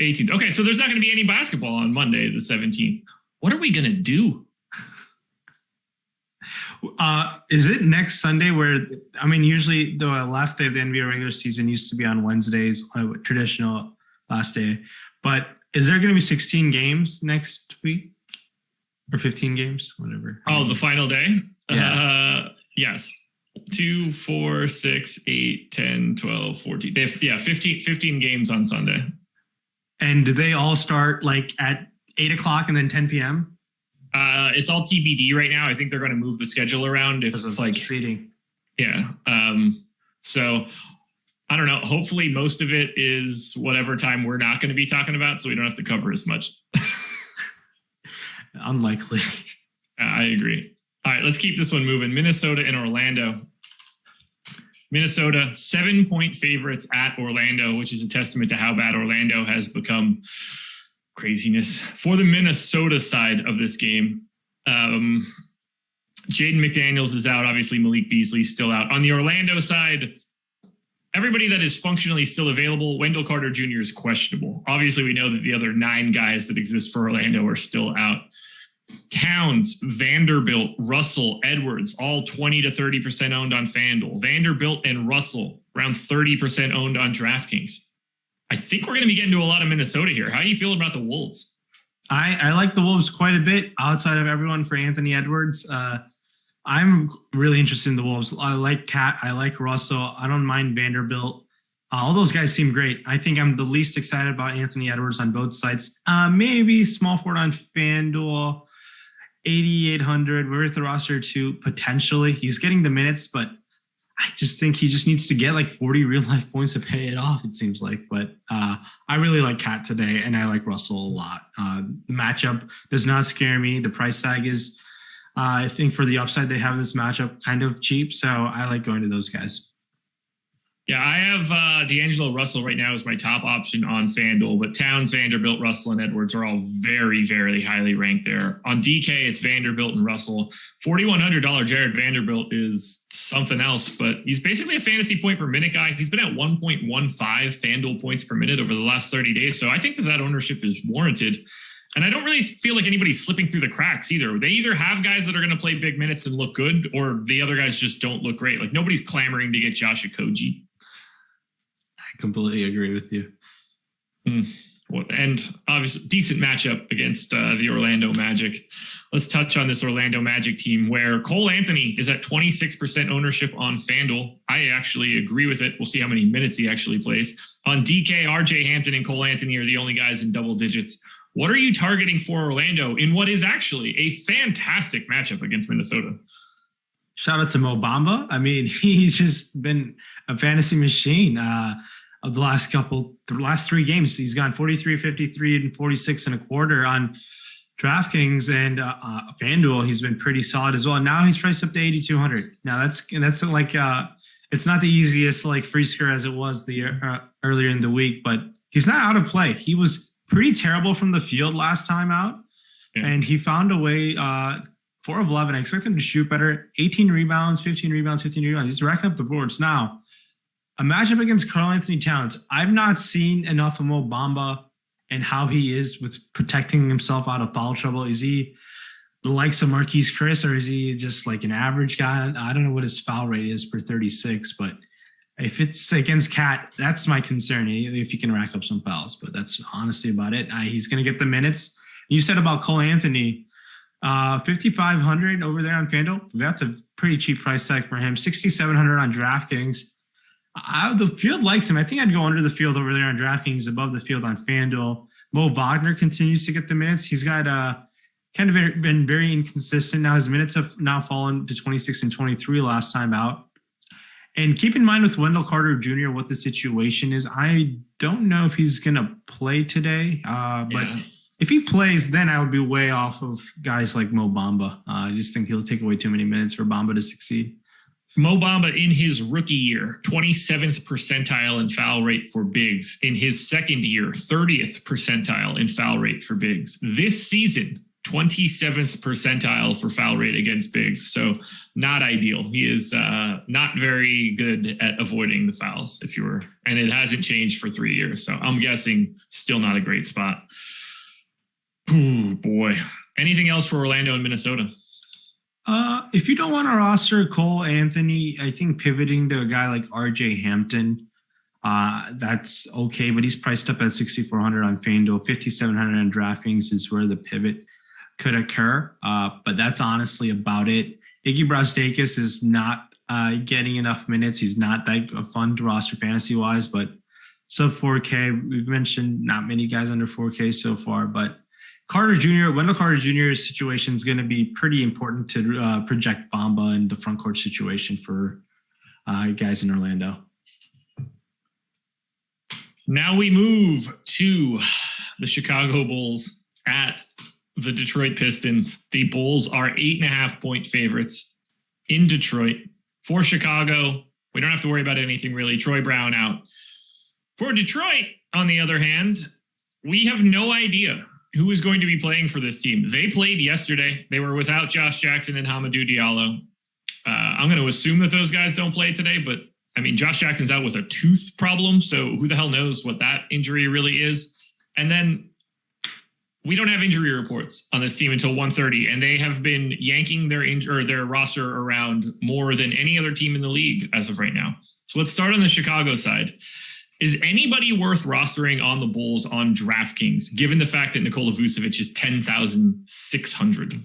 Okay, so there's not going to be any basketball on Monday, the 17th. What are we going to do? Is it next Sunday usually the last day of the NBA regular season used to be on Wednesdays, traditional last day. But is there going to be 16 games next week? Or 15 games? Whatever. Oh, the final day? Yeah. Yes. 2, 4, 6, 8, 10, 12, 14. 15 games on Sunday. And do they all start at 8 o'clock and then 10 p.m.? It's all TBD right now. I think they're going to move the schedule around if it's seating. Yeah. So I don't know. Hopefully most of it is whatever time we're not going to be talking about, so we don't have to cover as much. Unlikely. I agree. All right, let's keep this one moving. Minnesota and Orlando. Minnesota, 7-point favorites at Orlando, which is a testament to how bad Orlando has become. Craziness. For the Minnesota side of this game, Jaden McDaniels is out. Obviously, Malik Beasley's still out. On the Orlando side, everybody that is functionally still available, Wendell Carter Jr. is questionable. Obviously, we know that the other 9 guys that exist for Orlando are still out. Towns, Vanderbilt, Russell, Edwards, all 20 to 30% owned on FanDuel. Vanderbilt and Russell, around 30% owned on DraftKings. I think we're going to be getting to a lot of Minnesota here. How do you feel about the Wolves? I like the Wolves quite a bit outside of everyone for Anthony Edwards. I'm really interested in the Wolves. I like Cat. I like Russell. I don't mind Vanderbilt. All those guys seem great. I think I'm the least excited about Anthony Edwards on both sides. Maybe small forward on FanDuel. 8,800. We're at the roster too, potentially. He's getting the minutes, but I just think he just needs to get 40 real life points to pay it off, it seems like. But I really like Cat today, and I like Russell a lot. The matchup does not scare me. The price tag is, I think for the upside, they have this matchup kind of cheap. So I like going to those guys. Yeah, I have D'Angelo Russell right now as my top option on FanDuel, but Towns, Vanderbilt, Russell, and Edwards are all very, very highly ranked there. On DK, it's Vanderbilt and Russell. $4,100 Jared Vanderbilt is something else, but he's basically a fantasy point per minute guy. He's been at 1.15 FanDuel points per minute over the last 30 days, so I think that ownership is warranted. And I don't really feel like anybody's slipping through the cracks either. They either have guys that are going to play big minutes and look good, or the other guys just don't look great. Nobody's clamoring to get Josh Okogie. Completely agree with you. And obviously decent matchup against the Orlando Magic. Let's touch on this Orlando Magic team where Karl-Anthony is at 26% ownership on FanDuel. I actually agree with it. We'll see how many minutes he actually plays. On DK, RJ Hampton and Karl-Anthony are the only guys in double digits. What are you targeting for Orlando in what is actually a fantastic matchup against Minnesota? Shout out to Mo Bamba. I mean, he's just been a fantasy machine of the last 3 games. He's gone 43, 53, and 46 and a quarter on DraftKings and FanDuel. He's been pretty solid as well. Now he's priced up to 8,200. Now that's like it's not the easiest like free score as it was the earlier in the week, but he's not out of play. He was pretty terrible from the field last time out, and he found a way. 4 of 11. I expect him to shoot better. 18 rebounds, 15 rebounds, 15 rebounds. He's racking up the boards now. A matchup against Karl-Anthony Towns. I've not seen enough of Mo Bamba and how he is with protecting himself out of foul trouble. Is he the likes of Marquise Chris, or is he just like an average guy? I don't know what his foul rate is per 36, but if it's against Cat, that's my concern, if he can rack up some fouls. But that's honestly about it. He's going to get the minutes. You said about Karl-Anthony, 5,500 over there on FanDuel. That's a pretty cheap price tag for him. 6,700 on DraftKings. The field likes him. I think I'd go under the field over there on DraftKings, above the field on FanDuel. Mo Wagner continues to get the minutes. He's got kind of been very inconsistent. Now his minutes have now fallen to 26 and 23 last time out. And keep in mind with Wendell Carter Jr. what the situation is. I don't know if he's going to play today, but if he plays, then I would be way off of guys like Mo Bamba. I just think he'll take away too many minutes for Bamba to succeed. Mo Bamba in his rookie year, 27th percentile in foul rate for bigs. In his second year, 30th percentile in foul rate for bigs. This season, 27th percentile for foul rate against bigs. So not ideal. He is not very good at avoiding the fouls, and it hasn't changed for 3 years. So I'm guessing still not a great spot. Ooh, boy. Anything else for Orlando and Minnesota? If you don't want to roster Karl-Anthony, I think pivoting to a guy like RJ Hampton, that's okay, but he's priced up at 6,400 on FanDuel. 5,700 on DraftKings is where the pivot could occur. But that's honestly about it. Iggy Brazdeikis is not getting enough minutes. He's not that fun to roster fantasy-wise, but sub 4K. We've mentioned not many guys under 4K so far, but Wendell Carter Jr.'s situation is going to be pretty important to project Bamba in the front court situation for guys in Orlando. Now we move to the Chicago Bulls at the Detroit Pistons. The Bulls are 8.5-point favorites in Detroit. For Chicago, we don't have to worry about anything really. Troy Brown out. For Detroit, on the other hand, we have no idea who is going to be playing for this team. They played yesterday. They were without Josh Jackson and Hamidou Diallo. I'm going to assume that those guys don't play today, but I mean, Josh Jackson's out with a tooth problem, so who the hell knows what that injury really is. And then we don't have injury reports on this team until 1:30, and they have been yanking their roster around more than any other team in the league as of right now. So let's start on the Chicago side. Is anybody worth rostering on the Bulls on DraftKings, given the fact that Nikola Vucevic is 10,600?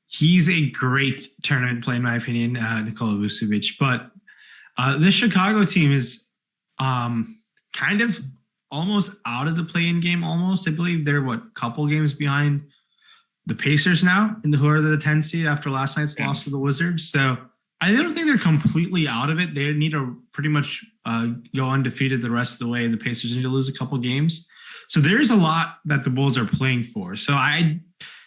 He's a great tournament play, in my opinion, Nikola Vucevic. But this Chicago team is kind of almost out of the play-in game almost. I believe they're, couple games behind the Pacers now, who are the 10th seed after last night's loss to the Wizards. So I don't think they're completely out of it. They need to pretty much go undefeated the rest of the way, and the Pacers need to lose a couple games. So there's a lot that the Bulls are playing for. So I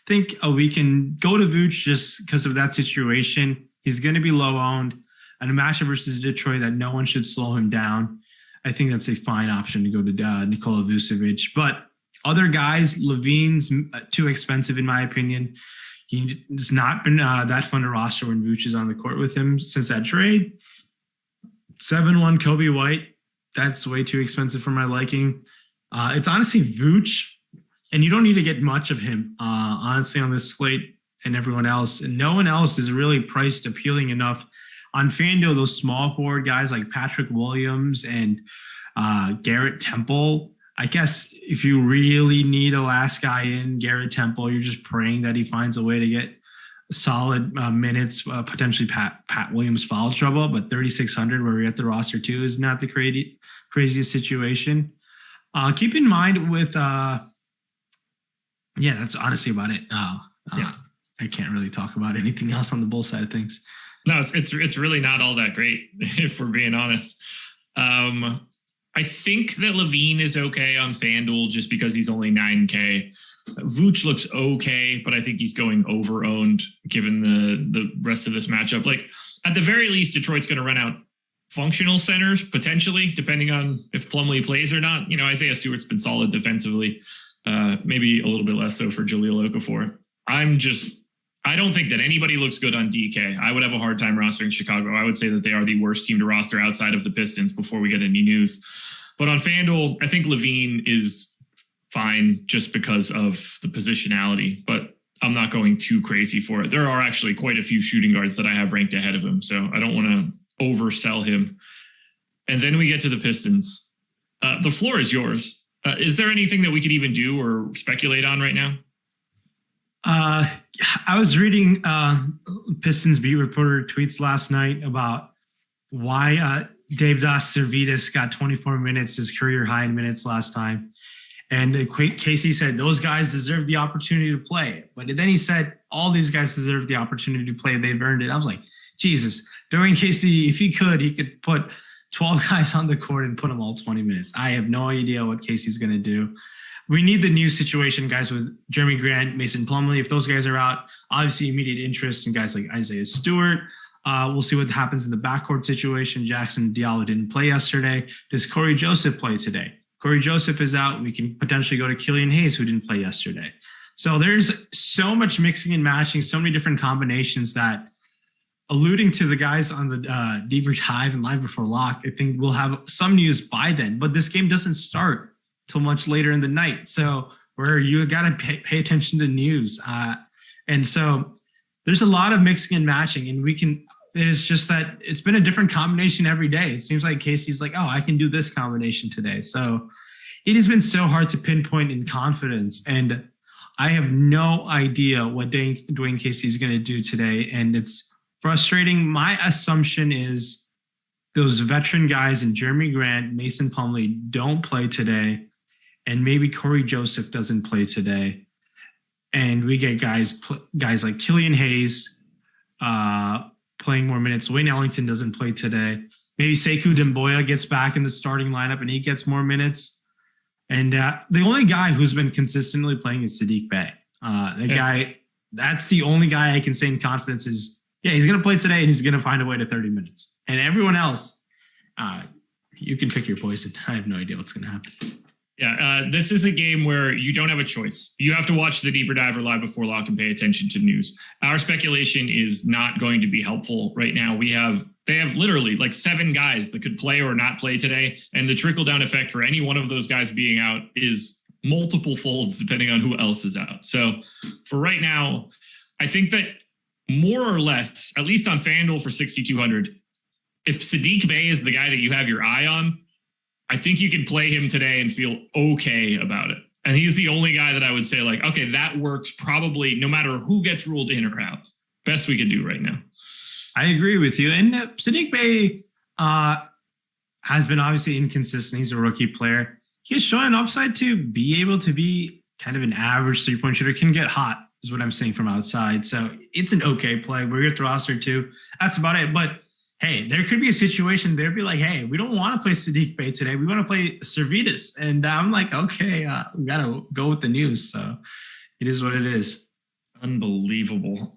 think we can go to Vooch just because of that situation. He's going to be low owned, and a matchup versus Detroit that no one should slow him down. I think that's a fine option to go to Nikola Vucevic. But other guys, Levine's too expensive in my opinion. He's not been that fun to roster when Vooch is on the court with him since that trade. 7-1 Kobe White, that's way too expensive for my liking. It's honestly Vooch, and you don't need to get much of him, honestly, on this slate and everyone else. And no one else is really priced appealing enough. On FanDuel, those small forward guys like Patrick Williams and Garrett Temple, I guess if you really need a last guy in, Garrett Temple, you're just praying that he finds a way to get solid minutes, potentially Pat Williams foul trouble, but 3,600 where we're at the roster too is not the craziest situation. Keep in mind with, that's honestly about it. I can't really talk about anything else on the Bull side of things. No, it's really not all that great, if we're being honest. I think that Levine is okay on FanDuel just because he's only 9K. Vooch looks okay, but I think he's going over-owned given the rest of this matchup. Like, at the very least, Detroit's going to run out functional centers, potentially, depending on if Plumlee plays or not. Isaiah Stewart's been solid defensively, maybe a little bit less so for Jahlil Okafor. I don't think that anybody looks good on DK. I would have a hard time rostering Chicago. I would say that they are the worst team to roster outside of the Pistons before we get any news. But on FanDuel, I think Levine is fine just because of the positionality, but I'm not going too crazy for it. There are actually quite a few shooting guards that I have ranked ahead of him, so I don't want to oversell him. And then we get to the Pistons. The floor is yours. Is there anything that we could even do or speculate on right now? I was reading Pistons beat reporter tweets last night about why Dave Servidis got 24 minutes, his career high in minutes last time. And Casey said those guys deserve the opportunity to play. But then he said all these guys deserve the opportunity to play. They've earned it. I was like, Jesus, Dwayne Casey, if he could put 12 guys on the court and put them all 20 minutes. I have no idea what Casey's going to do. We need the new situation, guys, with Jeremy Grant, Mason Plumlee. If those guys are out, obviously immediate interest in guys like Isaiah Stewart. We'll see what happens in the backcourt situation. Jackson Diallo didn't play yesterday. Does Corey Joseph play today? Corey Joseph is out. We can potentially go to Killian Hayes, who didn't play yesterday. So there's so much mixing and matching, so many different combinations that, alluding to the guys on the Deeper Dive and Live Before Lock, I think we'll have some news by then. But this game doesn't start till much later in the night. So where you got to pay attention to news. And so there's a lot of mixing and matching, and it's just that it's been a different combination every day. It seems like Casey's like, I can do this combination today. So it has been so hard to pinpoint in confidence. And I have no idea what Dwayne Casey is going to do today. And it's frustrating. My assumption is those veteran guys and Jeremy Grant, Mason Plumlee don't play today. And maybe Corey Joseph doesn't play today. And we get guys like Killian Hayes, playing more minutes. Wayne Ellington doesn't play today. Maybe Sekou Demboya gets back in the starting lineup and he gets more minutes. And the only guy who's been consistently playing is Saddiq Bey. Guy, that's the only guy I can say in confidence is, he's going to play today and he's going to find a way to 30 minutes. And everyone else, you can pick your poison. I have no idea what's going to happen. Yeah, this is a game where you don't have a choice. You have to watch the Deeper Dive or Live Before Lock and pay attention to news. Our speculation is not going to be helpful right now. They have literally like 7 guys that could play or not play today. And the trickle-down effect for any one of those guys being out is multiple folds depending on who else is out. So for right now, I think that more or less, at least on FanDuel for 6,200, if Saddiq Bey is the guy that you have your eye on, I think you can play him today and feel okay about it. And he's the only guy that I would say like, okay, that works probably no matter who gets ruled in or out. Best we could do right now. I agree with you. And Saddiq Bey has been obviously inconsistent. He's a rookie player. He has shown an upside to be able to be kind of an average three-point shooter. Can get hot is what I'm saying from outside. So it's an okay play. We're at the roster too. That's about it. But hey, there could be a situation they'd be like, hey, we don't want to play Saddiq Bey today. We want to play Servidis. And I'm like, okay, we got to go with the news. So it is what it is. Unbelievable.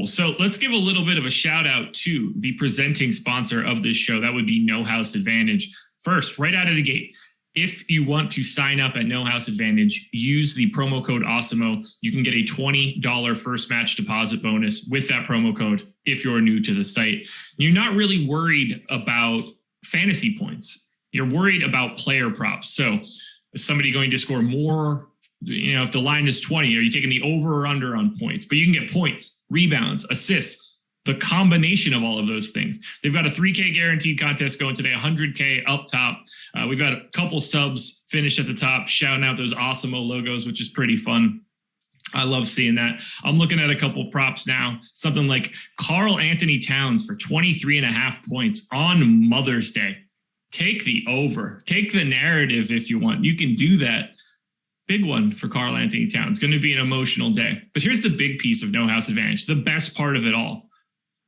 So let's give a little bit of a shout out to the presenting sponsor of this show. That would be No House Advantage. First, right out of the gate, if you want to sign up at No House Advantage, use the promo code Awesemo. You can get a $20 first match deposit bonus with that promo code if you're new to the site. You're not really worried about fantasy points. You're worried about player props. So is somebody going to score more? If the line is 20, are you taking the over or under on points? But you can get points, rebounds, assists, the combination of all of those things. They've got a 3K guaranteed contest going today, 100K up top. We've got a couple subs finish at the top, shouting out those Awesemo logos, which is pretty fun. I love seeing that. I'm looking at a couple props now, something like Karl-Anthony Towns for 23.5 points on Mother's Day. Take the over, take the narrative if you want. You can do that. Big one for Karl-Anthony Towns. Going to be an emotional day. But here's the big piece of No House Advantage, the best part of it all.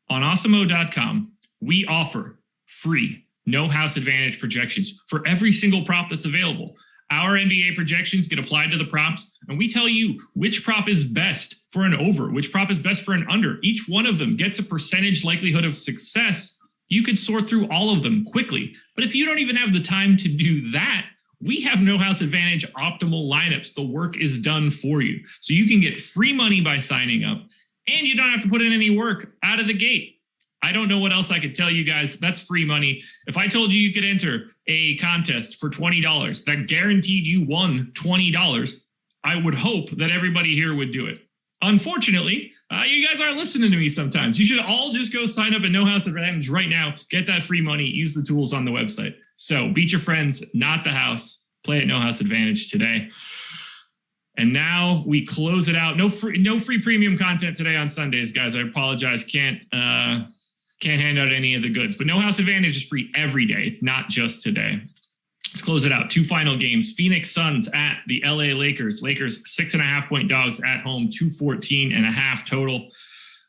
On Awesemo.com, we offer free No House Advantage projections for every single prop that's available. Our NBA projections get applied to the props, and we tell you which prop is best for an over, which prop is best for an under. Each one of them gets a percentage likelihood of success. You could sort through all of them quickly. But if you don't even have the time to do that, we have No House Advantage optimal lineups. The work is done for you. So you can get free money by signing up, and you don't have to put in any work out of the gate. I don't know what else I could tell you guys. That's free money. If I told you you could enter a contest for $20 that guaranteed you won $20, I would hope that everybody here would do it. Unfortunately, you guys aren't listening to me sometimes. You should all just go sign up at No House Advantage right now. Get that free money. Use the tools on the website. So beat your friends, not the house. Play at No House Advantage today. And now we close it out. No free premium content today on Sundays, guys. I apologize. Can't hand out any of the goods. But No House Advantage is free every day. It's not just today. Let's close it out. 2 final games. Phoenix Suns at the LA Lakers. Lakers 6.5-point dogs at home, 214.5 total.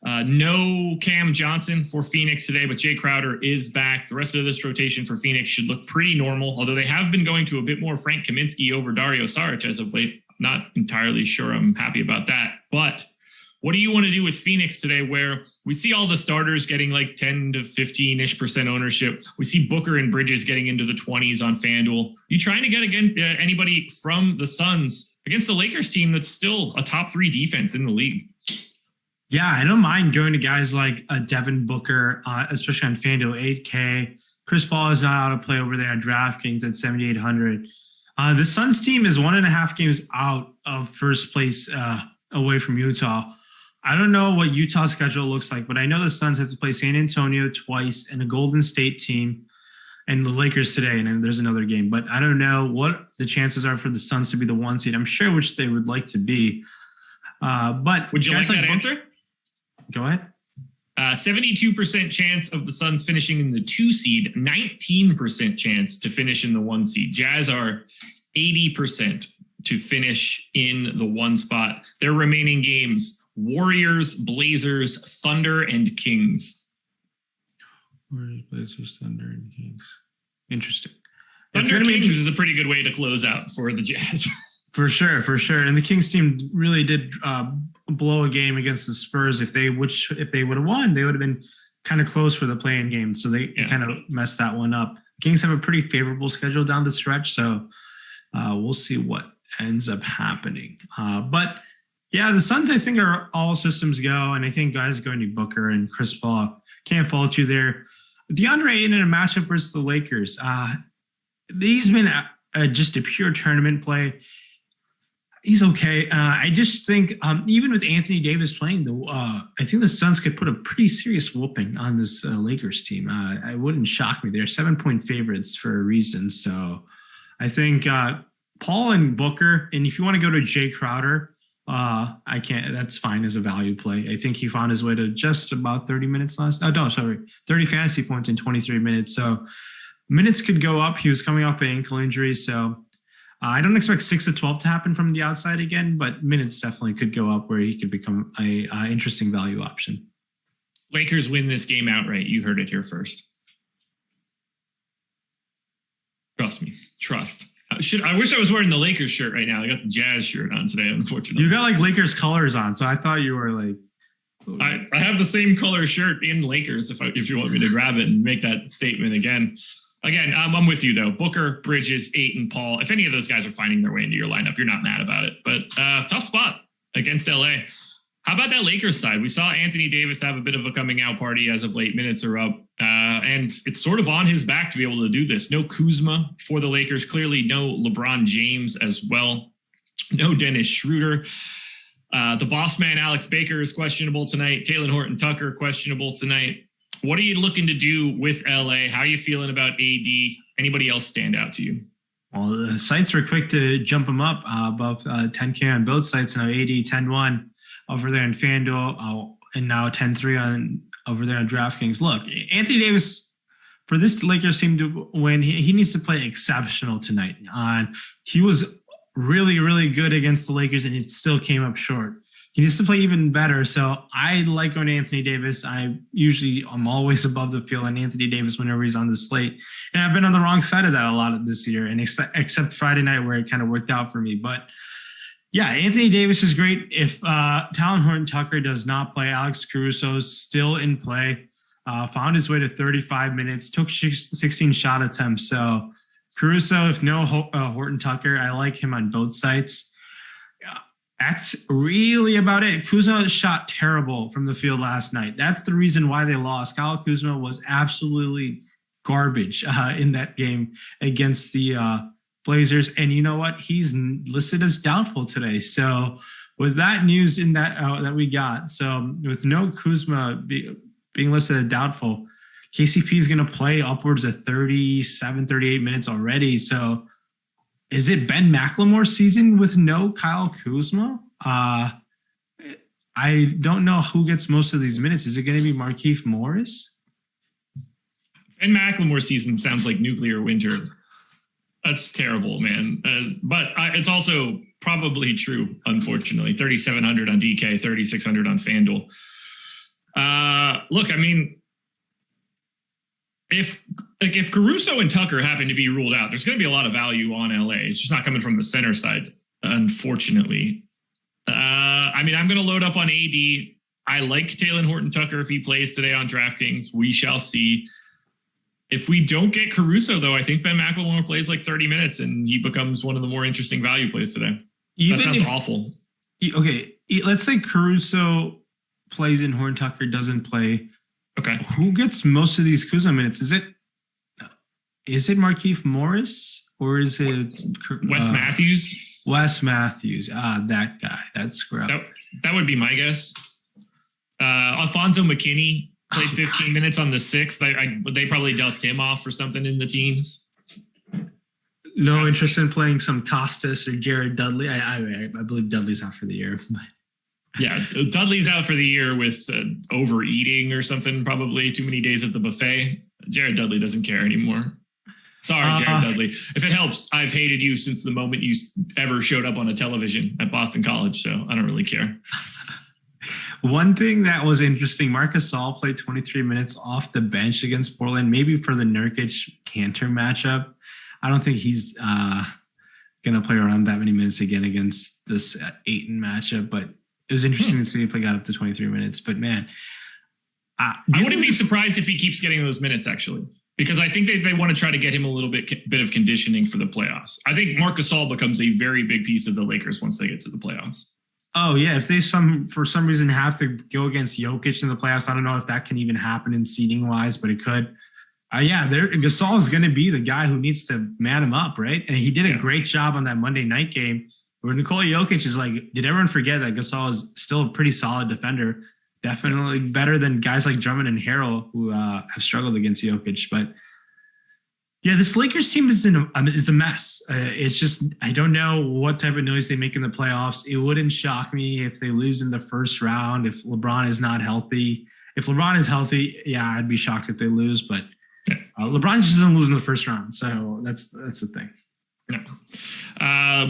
No Cam Johnson for Phoenix today, but Jay Crowder is back. The rest of this rotation for Phoenix should look pretty normal, although they have been going to a bit more Frank Kaminsky over Dario Saric as of late. Not entirely sure I'm happy about that. But what do you want to do with Phoenix today, where we see all the starters getting like 10 to 15-ish% ownership? We see Booker and Bridges getting into the 20s on FanDuel. You trying to get anybody from the Suns against the Lakers team that's still a top 3 defense in the league? Yeah, I don't mind going to guys like Devin Booker, especially on FanDuel, 8K. Chris Paul is not out of play over there on DraftKings at 7,800. The Suns team is 1.5 games out of first place away from Utah. I don't know what Utah's schedule looks like, but I know the Suns have to play San Antonio twice and a Golden State team and the Lakers today, and then there's another game. But I don't know what the chances are for the Suns to be the 1 seed. I'm sure which they would like to be. But would you like that answer? Go ahead. 72% chance of the Suns finishing in the 2 seed, 19% chance to finish in the 1 seed. Jazz are 80% to finish in the 1 spot. Their remaining games: Warriors, Blazers, Thunder, and Kings. Warriors, Blazers, Thunder, and Kings. Interesting. Thunder Kings is a pretty good way to close out for the Jazz. For sure. And the Kings team really did blow a game against the Spurs. If they would have won, they would have been kind of close for the play-in game. So they kind of messed that one up. Kings have a pretty favorable schedule down the stretch, so we'll see what ends up happening. But yeah, the Suns, I think, are all systems go, and I think guys going to Booker and Chris Paul can't fault you there. DeAndre Ayton in a matchup versus the Lakers. He's been just a pure tournament play. He's okay. I just think even with Anthony Davis playing, I think the Suns could put a pretty serious whooping on this Lakers team. It wouldn't shock me. They're 7-point favorites for a reason. So I think Paul and Booker, and if you want to go to Jay Crowder, I can't. That's fine as a value play. I think he found his way to just about 30 minutes 30 fantasy points in 23 minutes. So minutes could go up. He was coming off an ankle injury, so I don't expect 6 to 12 to happen from the outside again, but minutes definitely could go up where he could become a interesting value option. Lakers win this game outright. You heard it here first. Trust me. Trust. I wish I was wearing the Lakers shirt right now. I got the Jazz shirt on today, unfortunately. You got like Lakers colors on, so I thought you were like... I have the same color shirt in Lakers if you want me to grab it and make that statement again. Again, I'm with you, though. Booker, Bridges, Ayton, Paul. If any of those guys are finding their way into your lineup, you're not mad about it. But tough spot against LA. How about that Lakers side? We saw Anthony Davis have a bit of a coming out party as of late. Minutes are up. And it's sort of on his back to be able to do this. No Kuzma for the Lakers. Clearly no LeBron James as well. No Dennis Schroeder. The boss man, Alex Baker, is questionable tonight. Talen Horton-Tucker, questionable tonight. What are you looking to do with LA? How are you feeling about AD? Anybody else stand out to you? Well, the sites were quick to jump them up above 10K on both sites. Now AD 10-1 over there on FanDuel, and now 10-3 on over there on DraftKings. Look, Anthony Davis, for this Lakers team to win, he needs to play exceptional tonight. He was really, really good against the Lakers, and it still came up short. He needs to play even better. So I like going to Anthony Davis. I'm always above the field on Anthony Davis whenever he's on the slate. And I've been on the wrong side of that a lot of this year, and except Friday night where it kind of worked out for me. But yeah, Anthony Davis is great. If Talen Horton-Tucker does not play, Alex Caruso is still in play. Found his way to 35 minutes, took 16 shot attempts. So Caruso, if no Horton-Tucker, I like him on both sides. That's really about it. Kuzma shot terrible from the field last night. That's the reason why they lost. Kyle Kuzma was absolutely garbage in that game against the Blazers. And you know what? He's listed as doubtful today. So with that news in that we got, so with no Kuzma being listed as doubtful, KCP is going to play upwards of 37, 38 minutes already. So is it Ben McLemore's season with no Kyle Kuzma? I don't know who gets most of these minutes. Is it going to be Markieff Morris? Ben McLemore's season sounds like nuclear winter. That's terrible, man. But it's also probably true, unfortunately. 3,700 on DK, 3,600 on FanDuel. Look, I mean, if Caruso and Tucker happen to be ruled out, there's going to be a lot of value on LA. It's just not coming from the center side, unfortunately. I mean, I'm going to load up on AD. I like Talen Horton-Tucker if he plays today on DraftKings. We shall see. If we don't get Caruso, though, I think Ben McLemore plays like 30 minutes and he becomes one of the more interesting value plays today. That sounds awful. Okay, let's say Caruso plays and Horton-Tucker doesn't play. Okay. Who gets most of these Kuzma minutes? Is it Markieff Morris or is it Wes Matthews? Wes Matthews. That guy. That scrub. That would be my guess. Alfonso McKinney played 15 minutes on the 6th. They probably dust him off for something in the teens. No interest in playing some Costas or Jared Dudley. I believe Dudley's out for the year. Yeah, Dudley's out for the year with overeating or something, probably too many days at the buffet. Jared Dudley doesn't care anymore. Sorry, Jared Dudley. If it helps, I've hated you since the moment you ever showed up on a television at Boston College, so I don't really care. One thing that was interesting, Marc Gasol played 23 minutes off the bench against Portland, maybe for the Nurkic-Kanter matchup. I don't think he's going to play around that many minutes again against this Ayton matchup, but it was interesting to see if he got up to 23 minutes. But, man. I wouldn't be surprised if he keeps getting those minutes, actually, because I think they want to try to get him a little bit of conditioning for the playoffs. I think Marc Gasol becomes a very big piece of the Lakers once they get to the playoffs. Oh, yeah. If they for some reason have to go against Jokic in the playoffs, I don't know if that can even happen in seeding-wise, but it could. Gasol is going to be the guy who needs to man him up, right? And he did a great job on that Monday night game where Nikola Jokic is like, did everyone forget that Gasol is still a pretty solid defender? Definitely better than guys like Drummond and Harrell who have struggled against Jokic. But yeah, this Lakers team is a mess. It's just, I don't know what type of noise they make in the playoffs. It wouldn't shock me if they lose in the first round, if LeBron is not healthy. If LeBron is healthy, yeah, I'd be shocked if they lose. But LeBron just doesn't lose in the first round. So that's the thing. No.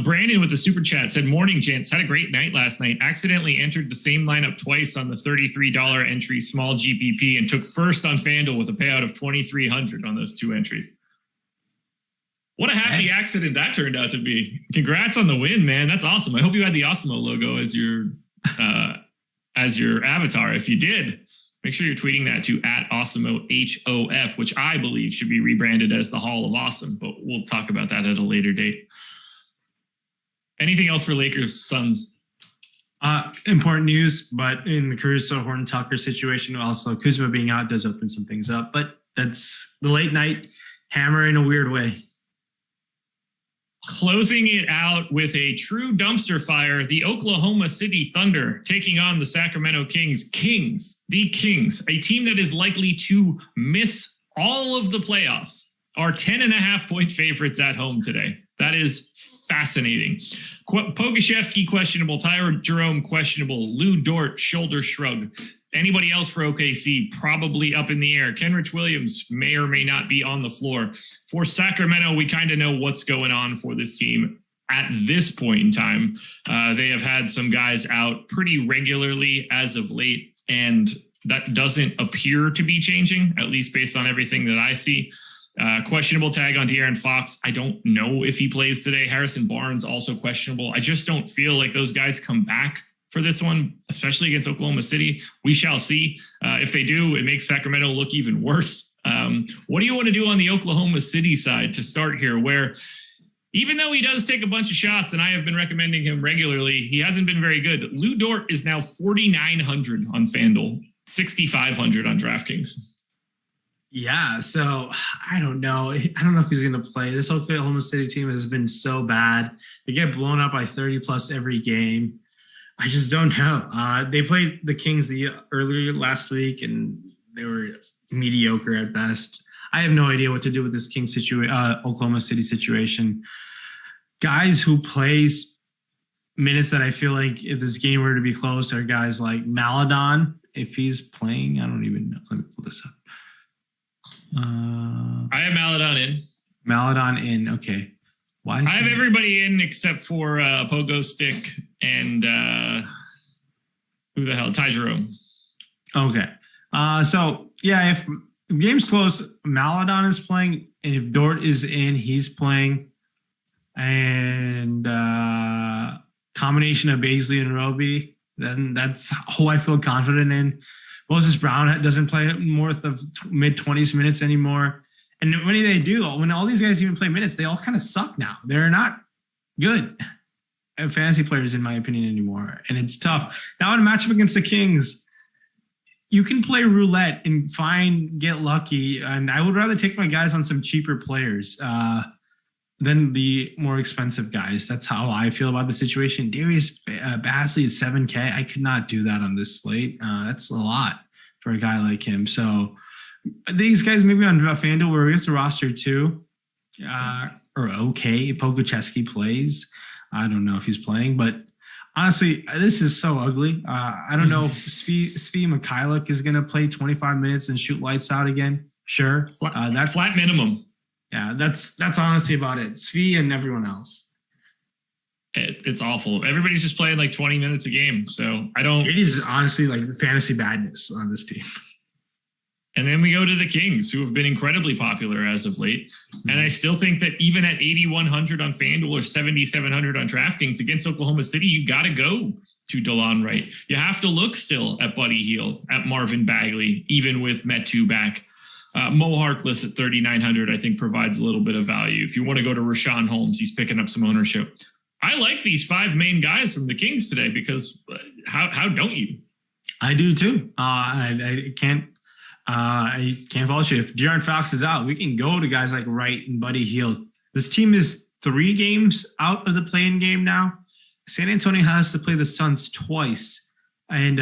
Brandon with the super chat said, morning, gents. Had a great night last night. Accidentally entered the same lineup twice on the $33 entry small GPP and took first on FanDuel with a payout of $2,300 on those two entries. What a happy accident that turned out to be. Congrats on the win, man. That's awesome. I hope you had the Awesemo logo as your avatar. If you did, make sure you're tweeting that to @Awesemo HOF, which I believe should be rebranded as the Hall of Awesome, but we'll talk about that at a later date. Anything else for Lakers Suns? Important news, but in the Caruso Horton-Tucker situation, also Kuzma being out does open some things up, but that's the late night hammer in a weird way. Closing it out with a true dumpster fire, the Oklahoma City Thunder taking on the Sacramento Kings. The Kings, a team that is likely to miss all of the playoffs, are 10.5-point favorites at home today. That is fascinating. Pokusevski questionable, Tyler Jerome questionable, Lou Dort shoulder shrug. Anybody else for OKC probably up in the air. Kenrich Williams may or may not be on the floor. For Sacramento, we kind of know what's going on for this team at this point in time. They have had some guys out pretty regularly as of late, and that doesn't appear to be changing, at least based on everything that I see. Questionable tag on De'Aaron Fox. I don't know if he plays today. Harrison Barnes also questionable. I just don't feel like those guys come back for this one, especially against Oklahoma City. We shall see. If they do, it makes Sacramento look even worse. What do you want to do on the Oklahoma City side to start here, where even though he does take a bunch of shots, and I have been recommending him regularly, he hasn't been very good. Lou Dort is now 4,900 on FanDuel, 6,500 on DraftKings. Yeah, so I don't know. I don't know if he's going to play. This Oklahoma City team has been so bad. They get blown up by 30 plus every game. I just don't know. They played the Kings earlier last week, and they were mediocre at best. I have no idea what to do with this Oklahoma City situation. Guys who plays minutes that I feel like if this game were to be close are guys like Maladon. If he's playing, I don't even know. Let me pull this up. I have Maladon in. Okay. Why? I have everybody in except for Pogo Stick and who the hell? Ty Jerome. Okay. So yeah, if the game's close, Maladon is playing, and if Dort is in, he's playing. And combination of Baisley and Roby, then that's who I feel confident in. Moses Brown doesn't play north of mid-20s minutes anymore. And when they do, when all these guys even play minutes, they all kind of suck now. They're not good fantasy players, in my opinion, anymore. And it's tough. Now in a matchup against the Kings, you can play roulette and get lucky. And I would rather take my guys on some cheaper players than the more expensive guys. That's how I feel about the situation. Darius Basley is 7K. I could not do that on this slate. That's a lot for a guy like him. So these guys maybe on FanDuel where we have to roster two or okay if Pokusevski plays. I don't know if he's playing, but honestly, this is so ugly. I don't know if Svi Mikhailuk is going to play 25 minutes and shoot lights out again. Sure. That's flat minimum. Yeah, that's honestly about it. Svi and everyone else. It's awful. Everybody's just playing like 20 minutes a game. So it is honestly like fantasy badness on this team. And then we go to the Kings, who have been incredibly popular as of late. And I still think that even at 8,100 on FanDuel or 7,700 on DraftKings against Oklahoma City, you got to go to DeLon Wright. You have to look still at Buddy Hield, at Marvin Bagley, even with Metu back. Mo Harkless at 3,900, I think, provides a little bit of value. If you want to go to Rashawn Holmes, he's picking up some ownership. I like these five main guys from the Kings today because how don't you? I do too. I can't fault you. If De'Aaron Fox is out, we can go to guys like Wright and Buddy Hield. This team is 3 games out of the play-in game now. San Antonio has to play the Suns twice, and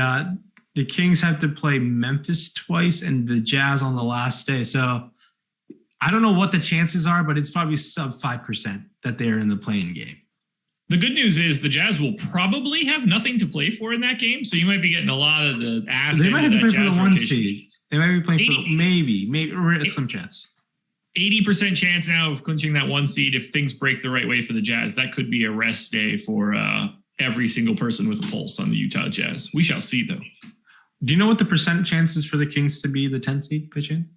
the Kings have to play Memphis twice and the Jazz on the last day. So I don't know what the chances are, but it's probably sub 5% that they're in the play-in game. The good news is the Jazz will probably have nothing to play for in that game, so you might be getting a lot of the ass. They might have to play Jazz for the 1 rotation. seed. They might be playing for maybe some chance. 80% chance now of clinching that 1 seed if things break the right way for the Jazz. That could be a rest day for every single person with a pulse on the Utah Jazz. We shall see, though. Do you know what the percent chances for the Kings to be the 10 seed pitch in?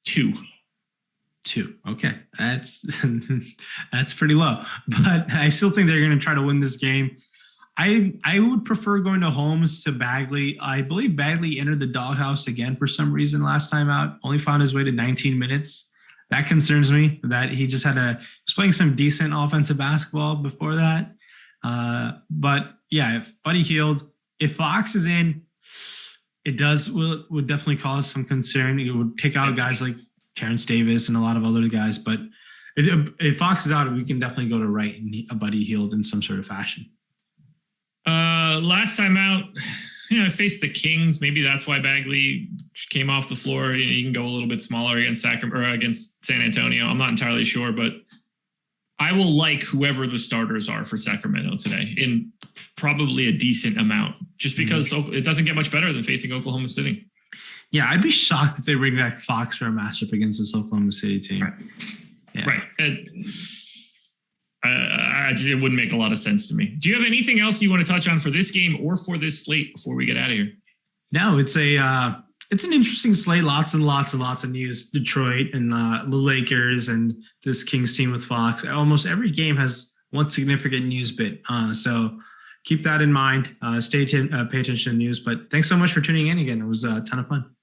2. Okay. That's pretty low. But I still think they're going to try to win this game. I would prefer going to Holmes to Bagley. I believe Bagley entered the doghouse again for some reason last time out. Only found his way to 19 minutes. That concerns me that he just was playing some decent offensive basketball before that. But yeah, if Buddy Hield, if Fox is in, it would definitely cause some concern. It would take out guys like Terrence Davis and a lot of other guys. But If Fox is out, we can definitely go to Wright and Buddy Hield in some sort of fashion. Last time out, I faced the Kings. Maybe that's why Bagley came off the floor. You can go a little bit smaller against Sacramento or against San Antonio. I'm not entirely sure, but I will like whoever the starters are for Sacramento today in probably a decent amount, just because it doesn't get much better than facing Oklahoma City. Yeah, I'd be shocked if they bring back Fox for a matchup against this Oklahoma City team. Right. Yeah. Right. It wouldn't make a lot of sense to me. Do you have anything else you want to touch on for this game or for this slate before we get out of here? No, it's an interesting slate. Lots and lots and lots of news. Detroit and the Lakers and this Kings team with Fox. Almost every game has one significant news bit. So keep that in mind. Pay attention to the news. But thanks so much for tuning in again. It was a ton of fun.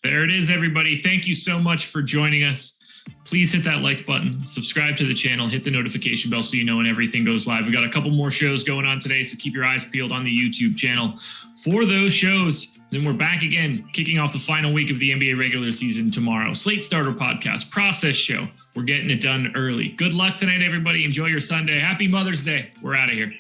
There it is, everybody. Thank you so much for joining us. Please hit that like button, subscribe to the channel, hit the notification bell so you know when everything goes live. We got a couple more shows going on today, so keep your eyes peeled on the YouTube channel for those shows. Then we're back again, kicking off the final week of the NBA regular season tomorrow. Slate Starter Podcast, Process Show. We're getting it done early. Good luck tonight, everybody. Enjoy your Sunday. Happy Mother's Day. We're out of here.